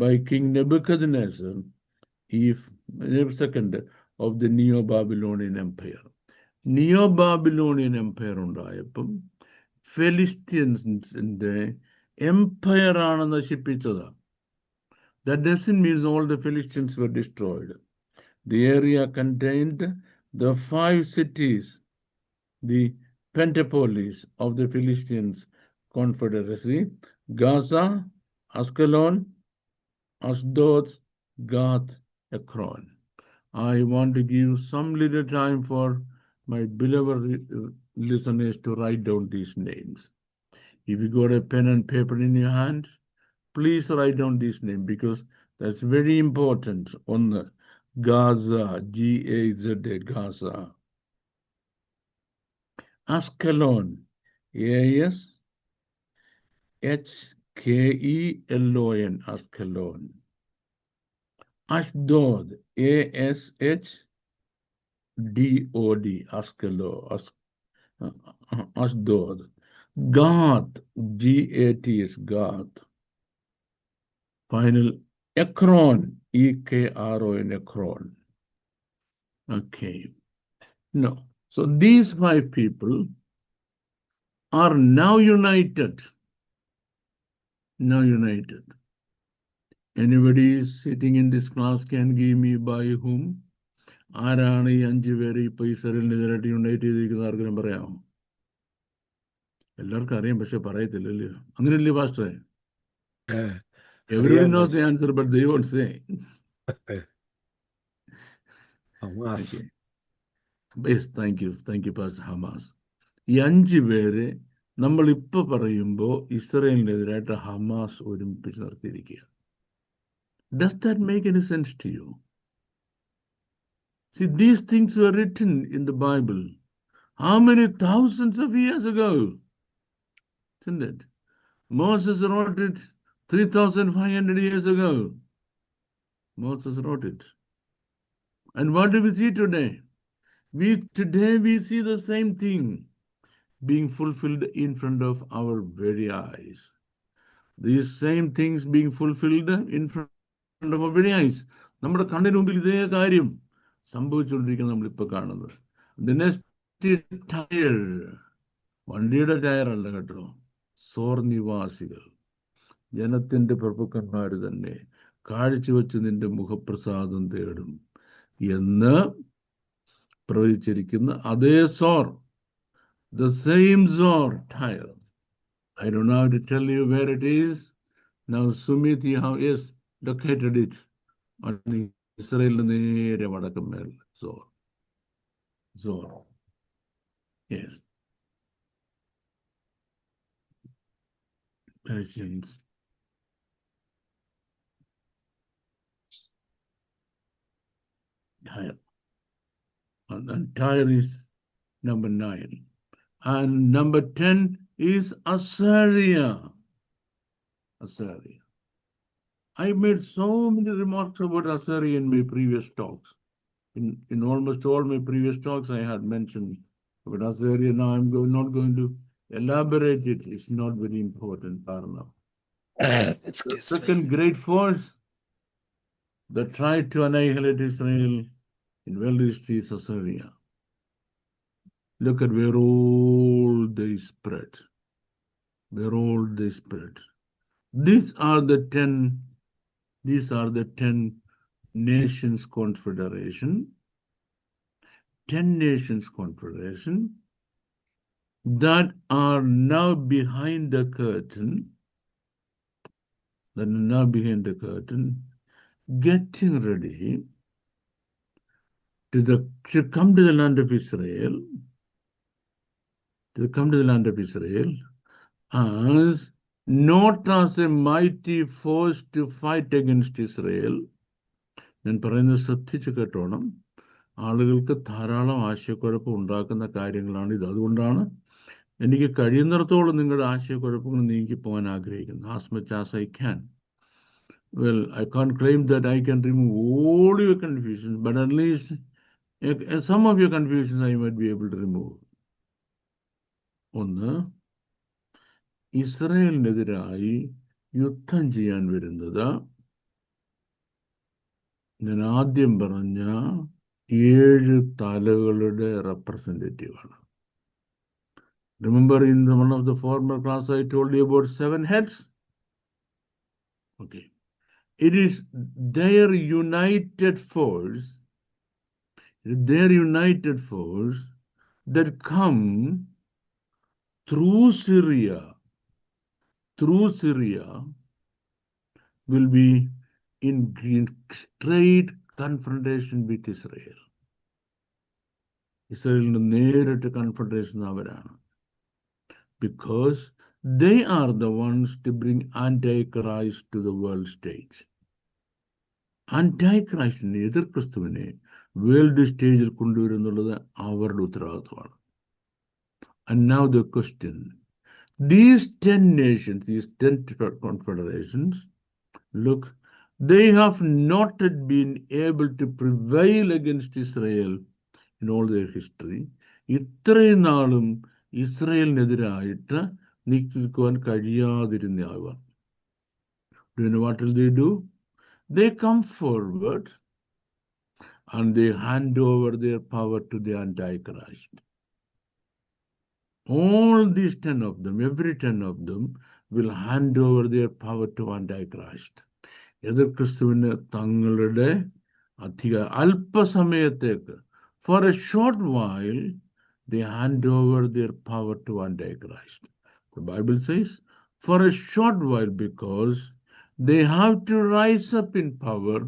by King Nebuchadnezzar II of the Neo-Babylonian Empire. Neo-Babylonian Empire ഉണ്ടായപ്പം ഫെലിസ്ത്യൻസിന്റെ empire ആണ് നശിപ്പിച്ചത്. That doesn't mean all the Philistines were destroyed. The area contained the 5 cities, the Pentapolis of the Philistines Confederacy: Gaza, Ascalon, Ashdod, Gath, Ekron. I want to give some little time for my beloved listeners to write down these names. If you got a pen and paper in your hand, please write down this name because that's very important. On Gaza, G-A-Z-A, Gaza. Ascalon, A-S-H-K-E-L-O-N, Ascalon. Ashdod, A-S-H-D-O-D, Ascalon, Ashdod. Gath, G-A-T is Gath. Final, Ekron, E-K-R-O-N, Ekron. Okay. No. So these 5 people are now united. Now united. Anybody sitting in this class can give me by whom? ആരാണ് ഈ 5 പേര് ഇപ്പൊ ഇസ്രായേലിനെതിരായിട്ട് unite ചെയ്തിരിക്കുന്ന ആർക്കും പറയാമോ? എല്ലാവർക്കും അറിയാം, പക്ഷെ പറയത്തില്ലല്ലോ. അങ്ങനെയല്ലേ പാസ്റ്ററെ? Everybody knows the answer, but they won't say. Hamas. Okay. Yes, thank you, Pastor Hamas. ഈ 5 പേര് നമ്മൾ ഇപ്പൊ പറയുമ്പോൾ ഇസ്രായേലിനെതിരായിട്ട് Hamas ഒരുമിപ്പിച്ച് നിർത്തിയിരിക്കുക. Does that make any sense to you? See, these things were written in the Bible. How many thousands of years ago? Isn't it? Moses wrote it 3,500 years ago. Moses wrote it. And what do we see today? Today we see the same thing being fulfilled in front of our very eyes. These same things being fulfilled in front of our very eyes. നമ്മുടെ കണ്ണിന് മുമ്പിൽ ഇതേ കാര്യം സംഭവിച്ചുകൊണ്ടിരിക്കുന്നത് നമ്മളിപ്പോൾ കാണുന്നത്. The next is tyre. വണ്ടിയുടെ ടയറല്ല കേട്ടോ, സോർ നിവാസികൾ, ജനത്തിന്റെ പ്രഭുക്കന്മാർ തന്നെ കാഴ്ചവെച്ച് നിന്റെ മുഖപ്രസാദം തേടും എന്ന് പ്രവചിച്ചിരിക്കുന്ന അതേ സോർ, the same Zor, Tyre. I don't know how to tell you where it is. Now Sumit, you have located it on Israel നേരെ വടക്ക് മേൽ. Zor. Yes. Persians. Tyre. And Tyre is number 9. And number 10 is Assyria. Assyria. I made so many remarks about Assyria in my previous talks. In almost all my previous talks, I had mentioned about Assyria. Now I'm not going to elaborate it. It's not very important. The second great force that tried to annihilate Israel in world history is Assyria. Look at where all they spread. Where all they spread. These are the 10 nations confederation. 10 nations confederation that are now behind the curtain. Getting ready to come to the land of Israel, as not as a mighty force to fight against Israel. ഞാൻ പറയുന്നത് ശ്രദ്ധിച്ച് കേട്ടോണം. ആളുകൾക്ക് ധാരാളം ആശയക്കുഴപ്പം ഉണ്ടാക്കുന്ന കാര്യങ്ങളാണ് ഇത്. അതുകൊണ്ടാണ് എനിക്ക് കഴിയുന്നിടത്തോളം നിങ്ങളുടെ ആശയക്കുഴപ്പങ്ങൾ നീക്കി പോകാൻ ആഗ്രഹിക്കുന്നത്. As much as I can. Well, I can't claim that I can remove all your confusions, but at least some of your confusions I might be able to remove. ഒന്ന്, ഇസ്രായേലിനെതിരായി യുദ്ധം ചെയ്യാൻ വരുന്നത് ഞാൻ ആദ്യം പറഞ്ഞ 7 തലകളുടെ റെപ്രസെൻറ്റേറ്റീവാണ്. Remember in one of the former class I told you about 7 heads? Okay. It is their united force that come through Syria will be in straight confrontation with Israel. ഇസ്രായേലിന് നേരിട്ട് confrontation അവരാണ്. Because they are the ones to bring Antichrist to the world stage. Antichristനെ, എതിർ ക്രിസ്തുവിനെ world സ്റ്റേജിൽ കൊണ്ടുവരുന്നുള്ളത് അവരുടെ ഉത്തരവാദിത്വമാണ്. And now the question, these 10 nations, these 10 confederations, look, they have not yet been able to prevail against Israel in all their history. ഇത്രയും നാളും ഇസ്രായേലിനെതിരായിട്ട് നിൽക്കുവാൻ കഴിയാതിരുന്ന അവർ. Do you know what will they do? They come forward and they hand over their power to the Antichrist. All these 10 of them, every 10 of them will hand over their power to Antichrist. എതിർ ക്രിസ്തുവിന് തങ്ങളുടെ അല്പസമയത്തേക്ക്, for a short while, they hand over their power to Antichrist. The Bible says, for a short while, because they have to rise up in power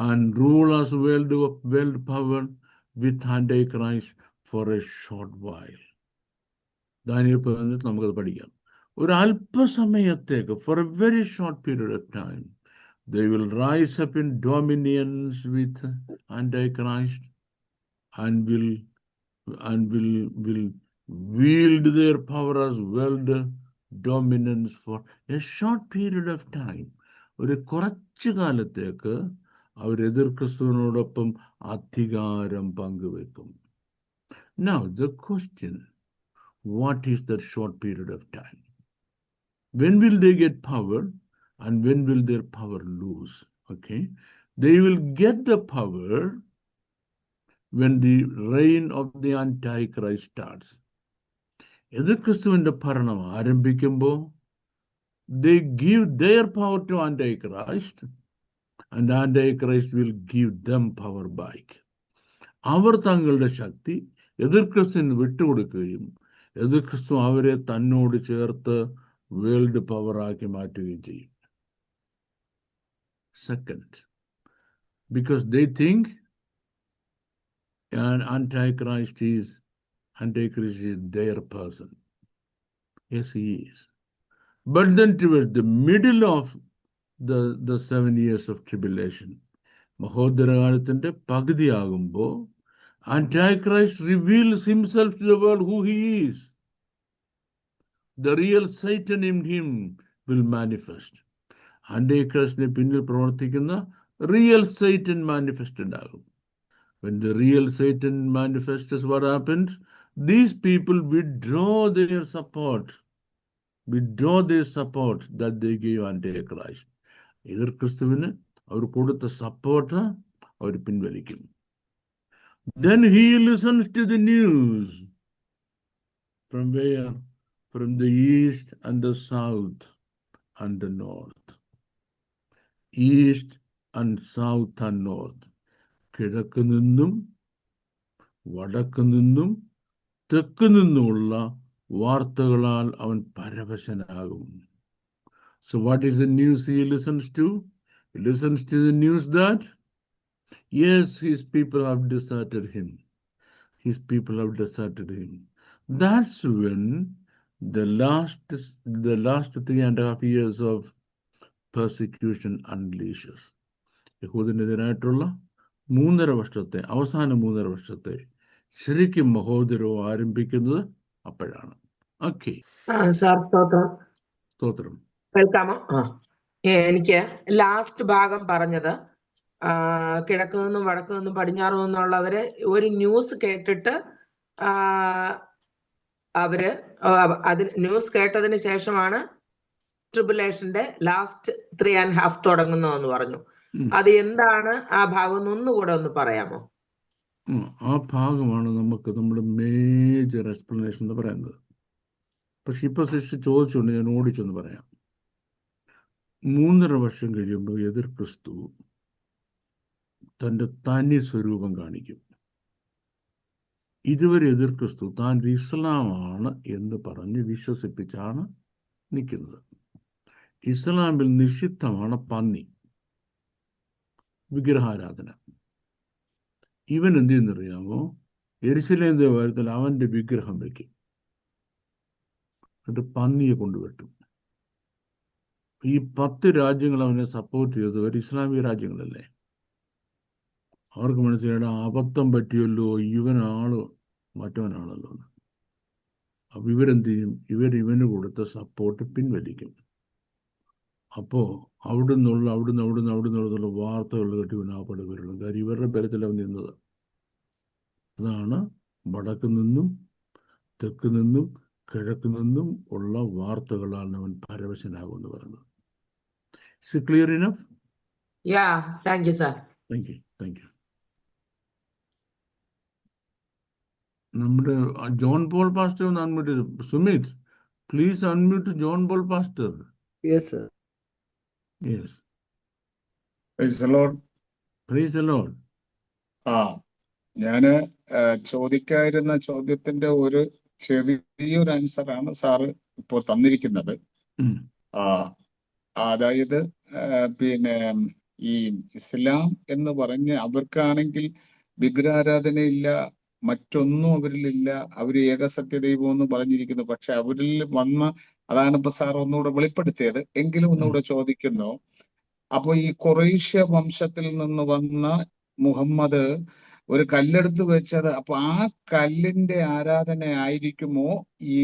and rule as world power with Antichrist for a short while. Daniel 11 നമുക്കത് പഠിക്കാം. ഒരു അല്പസമയത്തേക്ക്, for a very short period of time, they will rise up in dominions with Antichrist and will wield their power as world dominance for a short period of time. ഒരു കുറച്ചു കാലത്തേക്ക് അവർ എതിർ ക്രിസ്തുവിനോടൊപ്പം അധികാരം പങ്കുവെക്കും. Now the question, what is that short period of time? When will they get power and when will their power lose? Okay, they will get the power when the reign of the Antichrist starts. എതിർ ക്രിസ്തുവിന്റെ ഭരണം ആരംഭിക്കുമ്പോൾ they give their power to Antichrist and Antichrist will give them power back. അവർ തങ്ങളുടെ ശക്തി എതിർ ക്രിസ്തുവിന് വിട്ടുകൊടുക്കുകയും എതിർ ക്രിസ്തു അവരെ തന്നോട് ചേർത്ത് വേൾഡ് പവർ ആക്കി മാറ്റുകയും ചെയ്യും. Second, because they think Antichrist is their person. Yes, he is. But then towards the middle of the 7 years of tribulation, മഹോദരകാലത്തിന്റെ പകുതിയാകുമ്പോൾ Antichrist reveals himself to the world who he is. The real Satan in him will manifest. Antichristനെ പിന്നിൽ പ്രവർത്തിക്കുന്ന real Satan manifested ആകും. When the real Satan manifests, what happens? These people withdraw their support that they gave Antichrist. എതിർ ക്രിസ്തുവിന് അവർ കൊടുത്ത support അവർ പിൻവലിക്കും. Then he listens to the news. From where? From the east and the south and the north. East and south and north. കിഴക്ക് നിന്നും വടക്ക് നിന്നും തെക്ക് നിന്നുമുള്ള വാർത്തകളാൽ അവൻ പരവശനാകും. So what is the news he listens to? He listens to the news that Yes, his people have deserted him. His people have deserted him. That's when the last 3.5 years of persecution unleashes. യഹൂദനെതിരായിട്ടുള്ള 3.5 വർഷത്തെ, അവസാന 3.5 വർഷത്തെ ശരിക്കും മഹോദരവ് ആരംഭിക്കുന്നത് അപ്പോഴാണ്. Okay, sir സ്തോത്രം. സ്തോത്രം. കേൾക്കാമോ? എനിക്ക് ലാസ്റ്റ് ഭാഗം പറഞ്ഞത് കിഴക്ക് നിന്നും വടക്ക് നിന്നും പടിഞ്ഞാറ് നിന്നുള്ളവര് ഒരു ന്യൂസ് കേട്ടിട്ട് അവര് ന്യൂസ് കേട്ടതിന് ശേഷമാണ് ട്രിബുലേഷന്റെ ലാസ്റ്റ് 3.5 തുടങ്ങുന്നതെന്ന് പറഞ്ഞു. അത് എന്താണ് ആ ഭാഗം ഒന്നുകൂടെ ഒന്ന് പറയാമോ? ആ ഭാഗമാണ് നമുക്ക് നമ്മുടെ മേജർ എക്സ്പ്ലനേഷൻ എന്ന് പറയുന്നത്. പക്ഷെ ഇപ്പൊ സിസ്റ്റർ ചോദിച്ചുകൊണ്ട് ഞാൻ ഓടിച്ചൊന്ന് പറയാം. 3.5 വർഷം കഴിയുമ്പോൾ എതിർ ക്രിസ്തു തൻ്റെ തനി സ്വരൂപം കാണിക്കും. ഇതുവരെ എതിർ ക്രിസ്തു താൻ ഇസ്ലാമാണ് എന്ന് പറഞ്ഞ് വിശ്വസിപ്പിച്ചാണ് നിൽക്കുന്നത്. ഇസ്ലാമിൽ നിഷിദ്ധമാണ് പന്നി, വിഗ്രഹാരാധന. ഇവൻ എന്ത് ചെയ്യുന്നറിയാമോ? യെരുശലേം ദേവാലയത്തിൽ അവന്റെ വിഗ്രഹം വയ്ക്കും, എന്നിട്ട് പന്നിയെ കൊണ്ടുവെട്ടും. ഈ 10 രാജ്യങ്ങൾ അവനെ സപ്പോർട്ട് ചെയ്തവർ ഇസ്ലാമിക രാജ്യങ്ങളല്ലേ. അവർക്ക് മനസ്സിലായിട്ട് അബദ്ധം പറ്റിയല്ലോ, ഇവനാള് മറ്റവനാണല്ലോ. അപ്പൊ ഇവരെന്ത് ചെയ്യും? ഇവന് കൊടുത്ത സപ്പോർട്ട് പിൻവലിക്കും. അപ്പോ അവിടുന്നുള്ള വാർത്തകൾ കേട്ട് ഇവനാപ്പടെ വരണം. കാര്യം ഇവരുടെ ബലത്തിലവൻ നിന്നത്. അതാണ് വടക്ക് നിന്നും തെക്ക് നിന്നും കിഴക്ക് നിന്നും ഉള്ള വാർത്തകളാണ് അവൻ പരവശനാകുമെന്ന് പറയുന്നത്. Is it clear enough? Yeah, thank you, sir. Thank you. നമ്മുടെ ജോൺ പോൾ പാസ്റ്റർ ഒന്ന് അൺമ്യൂട്ട് ചെയ്തു. Sumit, please unmute John Paul pastor. Yes, sir. Yes. Praise the Lord. Praise the Lord. ഞാന് ചോദിക്കാതിരുന്ന ചോദ്യത്തിന്റെ ഒരു ചെറിയൊരു ആൻസറാണ് സാറ് ഇപ്പോൾ തന്നിരിക്കുന്നത്. അതായത് പിന്നെ ഈ ഇസ്ലാം എന്ന് പറഞ്ഞ് അവർക്കാണെങ്കിൽ വിഗ്രഹാരാധനയില്ല, മറ്റൊന്നും അവരിലില്ല, അവര് ഏകസത്യ ദൈവം എന്ന് പറഞ്ഞിരിക്കുന്നു. പക്ഷെ അവരിൽ വന്ന, അതാണ് ഇപ്പൊ സാർ ഒന്നുകൂടെ വെളിപ്പെടുത്തിയത്. എങ്കിലും ഒന്നുകൂടെ ചോദിക്കുന്നു, അപ്പൊ ഈ ഖുറൈശ്യ വംശത്തിൽ നിന്ന് വന്ന മുഹമ്മദ് ഒരു കല്ലെടുത്ത് വെച്ചത്, അപ്പൊ ആ കല്ലിന്റെ ആരാധന ആയിരിക്കുമോ ഈ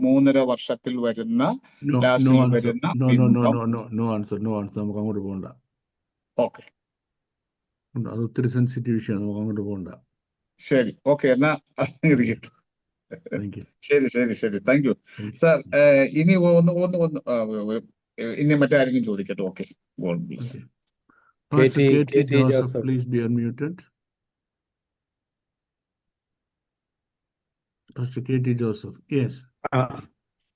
3.5 വർഷത്തിൽ വരുന്ന ലാസ്റ്റിൽ വരുന്ന ബിംബം? No answer. നമുക്ക് അങ്ങോട്ട് പോകണ്ട. ഓക്കെ, അത് ഒത്തിരി സെൻസിറ്റീവ് വിഷയമാണ്, നമുക്ക് അങ്ങോട്ട് പോകണ്ട. ശരി, ഓക്കെ, എന്നാ ശരി. Thank you sir. ഇനി ഇനി മറ്റാരെങ്കിലും ചോദിക്കട്ടെ? Okay, please. Pastor K.T. Joseph, please be unmuted. Pastor K.T. Joseph, yes.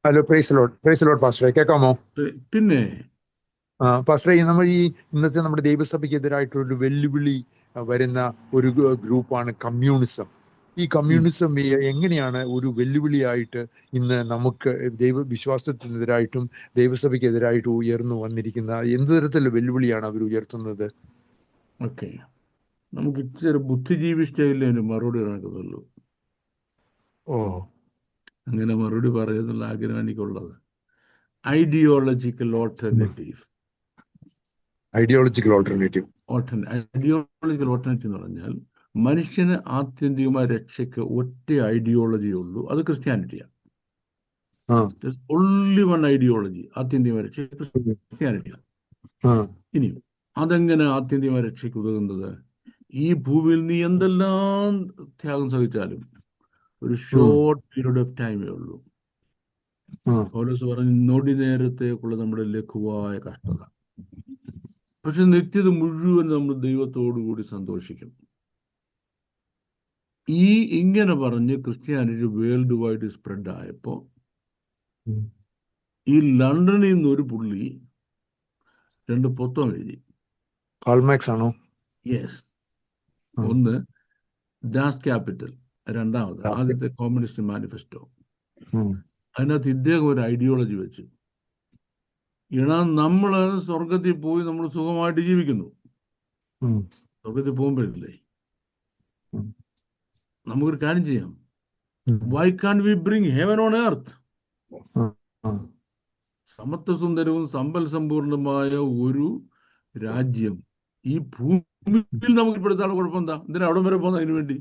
Hello, praise Lord പാസ്റ്ററെ, കേൾക്കാമോ? പിന്നെ പാസ്റ്ററെ, നമ്മൾ ഇന്നത്തെ നമ്മുടെ ദൈവസഭയ്ക്കെതിരായിട്ടൊരു വെല്ലുവിളി വരുന്ന ഒരു ഗ്രൂപ്പാണ് കമ്മ്യൂണിസം. ഈ കമ്മ്യൂണിസം എങ്ങനെയാണ് ഒരു വെല്ലുവിളിയായിട്ട് ഇന്ന് നമുക്ക് വിശ്വാസത്തിനെതിരായിട്ടും ദൈവസഭയ്ക്കെതിരായിട്ടും ഉയർന്നു വന്നിരിക്കുന്ന എന്ത് തരത്തിലുള്ള വെല്ലുവിളിയാണ് അവർ ഉയർത്തുന്നത്? ഓക്കെ, നമുക്ക് ഇച്ചിരി ബുദ്ധിജീവി സ്റ്റൈലിൽ അതിന് മറുപടി നടക്കുന്നുള്ളൂ. അങ്ങനെ മറുപടി പറയുന്നുള്ള ആഗ്രഹം എനിക്കുള്ളത്. ഐഡിയോളജിക്കൽ ഓൾട്ടർനേറ്റീവ് എന്ന് പറഞ്ഞാൽ മനുഷ്യന് ആത്യന്തികമായ രക്ഷയ്ക്ക് ഒറ്റ ഐഡിയോളജിയേ ഉള്ളൂ, അത് ക്രിസ്ത്യാനിറ്റിയാണ്. ഓൺലി വൺ ഐഡിയോളജി, ആത്യന്തികമായ രക്ഷ ക്രിസ്ത്യാനിറ്റിയാണ്. ഇനി അതെങ്ങനെ ആത്യന്തികമായ രക്ഷയ്ക്ക് ഉതകുന്നത്? ഈ ഭൂമിയിൽ നീ എന്തെല്ലാം ത്യാഗം സഹിച്ചാലും ഒരു ഷോർട്ട് പീരീഡ് ഓഫ് ടൈമേ ഉള്ളൂ. പൗലോസ് പറഞ്ഞു, നൊടി നേരത്തേക്കുള്ള നമ്മുടെ ലഘുവായ കഷ്ടത, പക്ഷെ നിത്യത മുഴുവൻ നമ്മൾ ദൈവത്തോടുകൂടി സന്തോഷിക്കും. ഇങ്ങനെ പറഞ്ഞ് ക്രിസ്ത്യാനിറ്റി വേൾഡ് വൈഡ് സ്പ്രെഡ് ആയപ്പോ ഈ ലണ്ടനിൽ നിന്ന് ഒരു പുള്ളി 2 പുസ്തകം എഴുതി. ആണോ? യെസ്. ഒന്ന് ഡാസ് ക്യാപിറ്റൽ, രണ്ടാമത് ആദ്യത്തെ കമ്മ്യൂണിസ്റ്റ് മാനിഫെസ്റ്റോ. അതിനകത്ത് ഇദ്ദേഹം ഒരു ഐഡിയോളജി വെച്ചു. നമ്മള് സ്വർഗത്തിൽ പോയി നമ്മൾ സുഖമായിട്ട് ജീവിക്കുന്നു, ഉം, സ്വർഗത്തിൽ പോകുമ്പോഴില്ലേ ഉം, നമുക്കൊരു കാര്യം ചെയ്യാം. Um, why can we bring heaven on earth? ആ, ആ, സമത്വസുന്ദരവും സമ്പൽ സമ്പൂർണമായ ഒരു രാജ്യം ഈ ഭൂമിയിൽ നമുക്ക് ഇപ്പോഴത്തെ കുഴപ്പം എന്താ? എന്തിനാ അവിടെ വരെ പോകുന്ന അതിനു വേണ്ടി?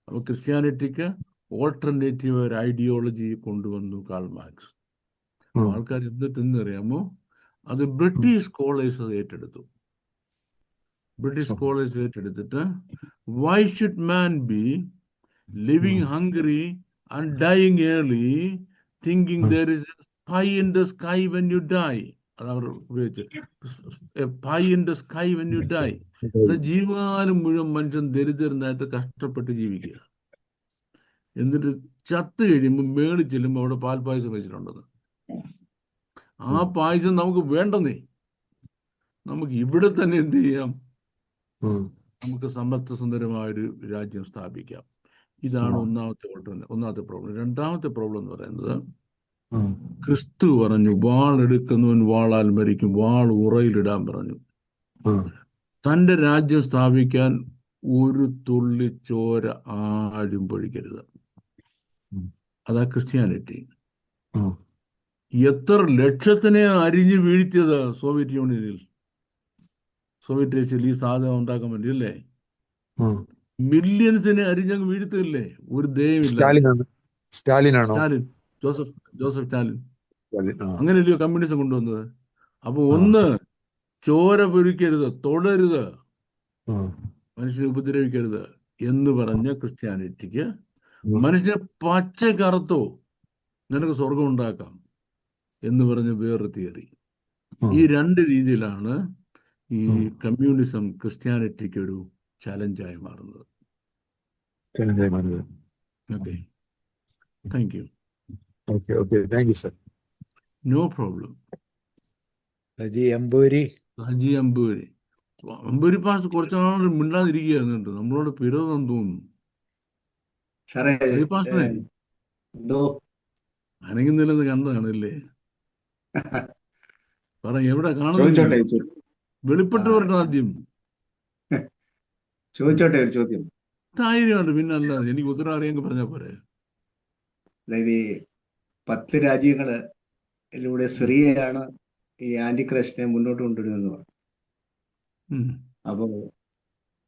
അപ്പൊ ക്രിസ്ത്യാനിറ്റിക്ക് ഓൾട്ടർനേറ്റീവ് ഒരു ഐഡിയോളജി കൊണ്ടുവന്നു കാൾ മാർക്സ്. ഉം, ആൾക്കാർ എന്തിട്ടെന്ന് അറിയാമോ? അത് ബ്രിട്ടീഷ് സ്കോളേഴ്സ് അത് ഏറ്റെടുത്തു. ബ്രിട്ടീഷ് സ്കോളേഴ്സ് ഏറ്റെടുത്തിട്ട് why should man be living hungry and dying early, thinking there is a pie in the sky when you die. അതവർ ഉപയോഗിച്ച് a pie in the sky when you die. ജീവകാലം മുഴുവൻ മനുഷ്യൻ ദരിദ്രനായിട്ട് കഷ്ടപ്പെട്ട് ജീവിക്കുക. എന്നിട്ട് ചത്ത് കഴിയുമ്പോൾ മേളിൽ ചെല്ലുമ്പോൾ അവിടെ പാൽപ്പായസം വെച്ചിട്ടുണ്ടെന്ന്. ആ പായസം നമുക്ക് വേണ്ടെന്നേ. നമുക്ക് ഇവിടെ തന്നെ എന്ത് ചെയ്യാം? നമുക്ക് സമ്പത്തുസുന്ദരമായൊരു രാജ്യം സ്ഥാപിക്കാം. ഇതാണ് ഒന്നാമത്തെ പ്രോബ്ലം. രണ്ടാമത്തെ പ്രോബ്ലം എന്ന് പറയുന്നത്, ക്രിസ്തു പറഞ്ഞു വാളെടുക്കുന്നവൻ വാളാൽ മരിക്കും, വാൾ ഉറയിലിടാൻ പറഞ്ഞു. തന്റെ രാജ്യം സ്ഥാപിക്കാൻ ഒരു തുള്ളി ചോര ആരും പൊഴിക്കരുത്. അതാ ക്രിസ്ത്യാനിറ്റി. എത്ര ലക്ഷത്തിനെ അരിഞ്ഞു വീഴ്ത്തിയത് സോവിയറ്റ് യൂണിയനിൽ, സോവിയറ്റ് റഷ്യയിൽ ഈ സാധനം ഉണ്ടാക്കാൻ വേണ്ടി അല്ലേ? മില്യൺസിനെ അരിഞ്ഞങ്ങ് വീഴ്ത്തില്ലേ? ഒരു ദയമില്ല. സ്റ്റാലിൻ, ജോസഫ് സ്റ്റാലിൻ അങ്ങനെയല്ലയോ കമ്മ്യൂണിസം കൊണ്ടുവന്നത്? അപ്പൊ ഒന്ന്, ചോര പൊരിക്കരുത്, തൊടരുത്, മനുഷ്യനെ ഉപദ്രവിക്കരുത് എന്ന് പറഞ്ഞ ക്രിസ്ത്യാനിറ്റിക്ക് മനുഷ്യനെ പച്ച കറുത്തോ നിനക്ക് സ്വർഗം ഉണ്ടാക്കാം എന്ന് പറഞ്ഞ് വേറൊരു തിയറി. ഈ രണ്ട് രീതിയിലാണ് ഈ കമ്മ്യൂണിസം ക്രിസ്ത്യാനിറ്റിക്ക് ഒരു ചലഞ്ചായി മാറുന്നത്. Okay, thank you. Thank you sir. No problem. Saji Amboori. Saji Amboori. Amboori pass കുറച്ചാൾ മിണ്ടാതിരിക്കുകയായിരുന്നു കേട്ടോ. നമ്മളോട് പിറന്നെന്ന് തോന്നുന്നു. അനങ്ങുന്നില്ലെന്ന് കണ്ടതാണല്ലേ? പറ, എവിടെ കാണുന്നു? വെളിപ്പെട്ട് പറഞ്ഞ ആദ്യം ചോദിച്ചോട്ടെ ഒരു ചോദ്യം. ധൈര്യമുണ്ട്, പിന്നെ അല്ലാതെ എനിക്ക് ഉത്തരം അറിയാമെങ്കിൽ പറഞ്ഞാൽ പോരെ. അതായത് 10 രാജ്യങ്ങളിലൂടെ സിറിയയാണ് ഈ ആന്റി ക്രൈസ്റ്റിനെ മുന്നോട്ട് കൊണ്ടുവരുന്നത് പറഞ്ഞു. അപ്പോ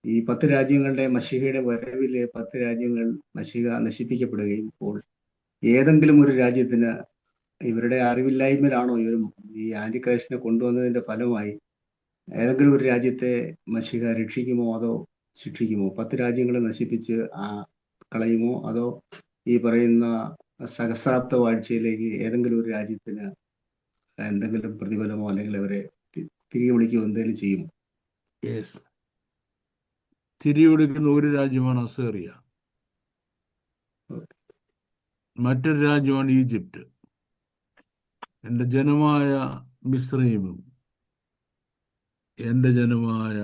ഈ 10 രാജ്യങ്ങളുടെ മശീഹയുടെ വരവില് 10 രാജ്യങ്ങൾ മശീഹ നശിപ്പിക്കപ്പെടുകയും, ഇപ്പോൾ ഏതെങ്കിലും ഒരു രാജ്യത്തിന് ഇവരുടെ അറിവില്ലായ്മയിലാണോ ഈ ആന്റി ക്രൈസ്റ്റിനെ കൊണ്ടുവന്നതിന്റെ ഫലമായി ഏതെങ്കിലും ഒരു രാജ്യത്തെ മശീഹ രക്ഷിക്കുമോ അതോ ശിക്ഷിക്കുമോ? 10 രാജ്യങ്ങളെ നശിപ്പിച്ച് കളയുമോ അതോ ഈ പറയുന്ന സഹസ്രാബ്ദ വാഴ്ചയിലേക്ക് ഏതെങ്കിലും ഒരു രാജ്യത്തിന് എന്തെങ്കിലും പ്രതിഫലമോ അല്ലെങ്കിൽ അവരെ തിരികെ വിളിക്കുകയോ എന്തെങ്കിലും ചെയ്യുമോ? തിരികെ വിളിക്കുന്ന ഒരു രാജ്യമാണ് അസേറിയ, മറ്റൊരു രാജ്യമാണ് ഈജിപ്റ്റ്. എൻ്റെ ജനമായ മിസ്രൈമും എൻ്റെ ജനമായ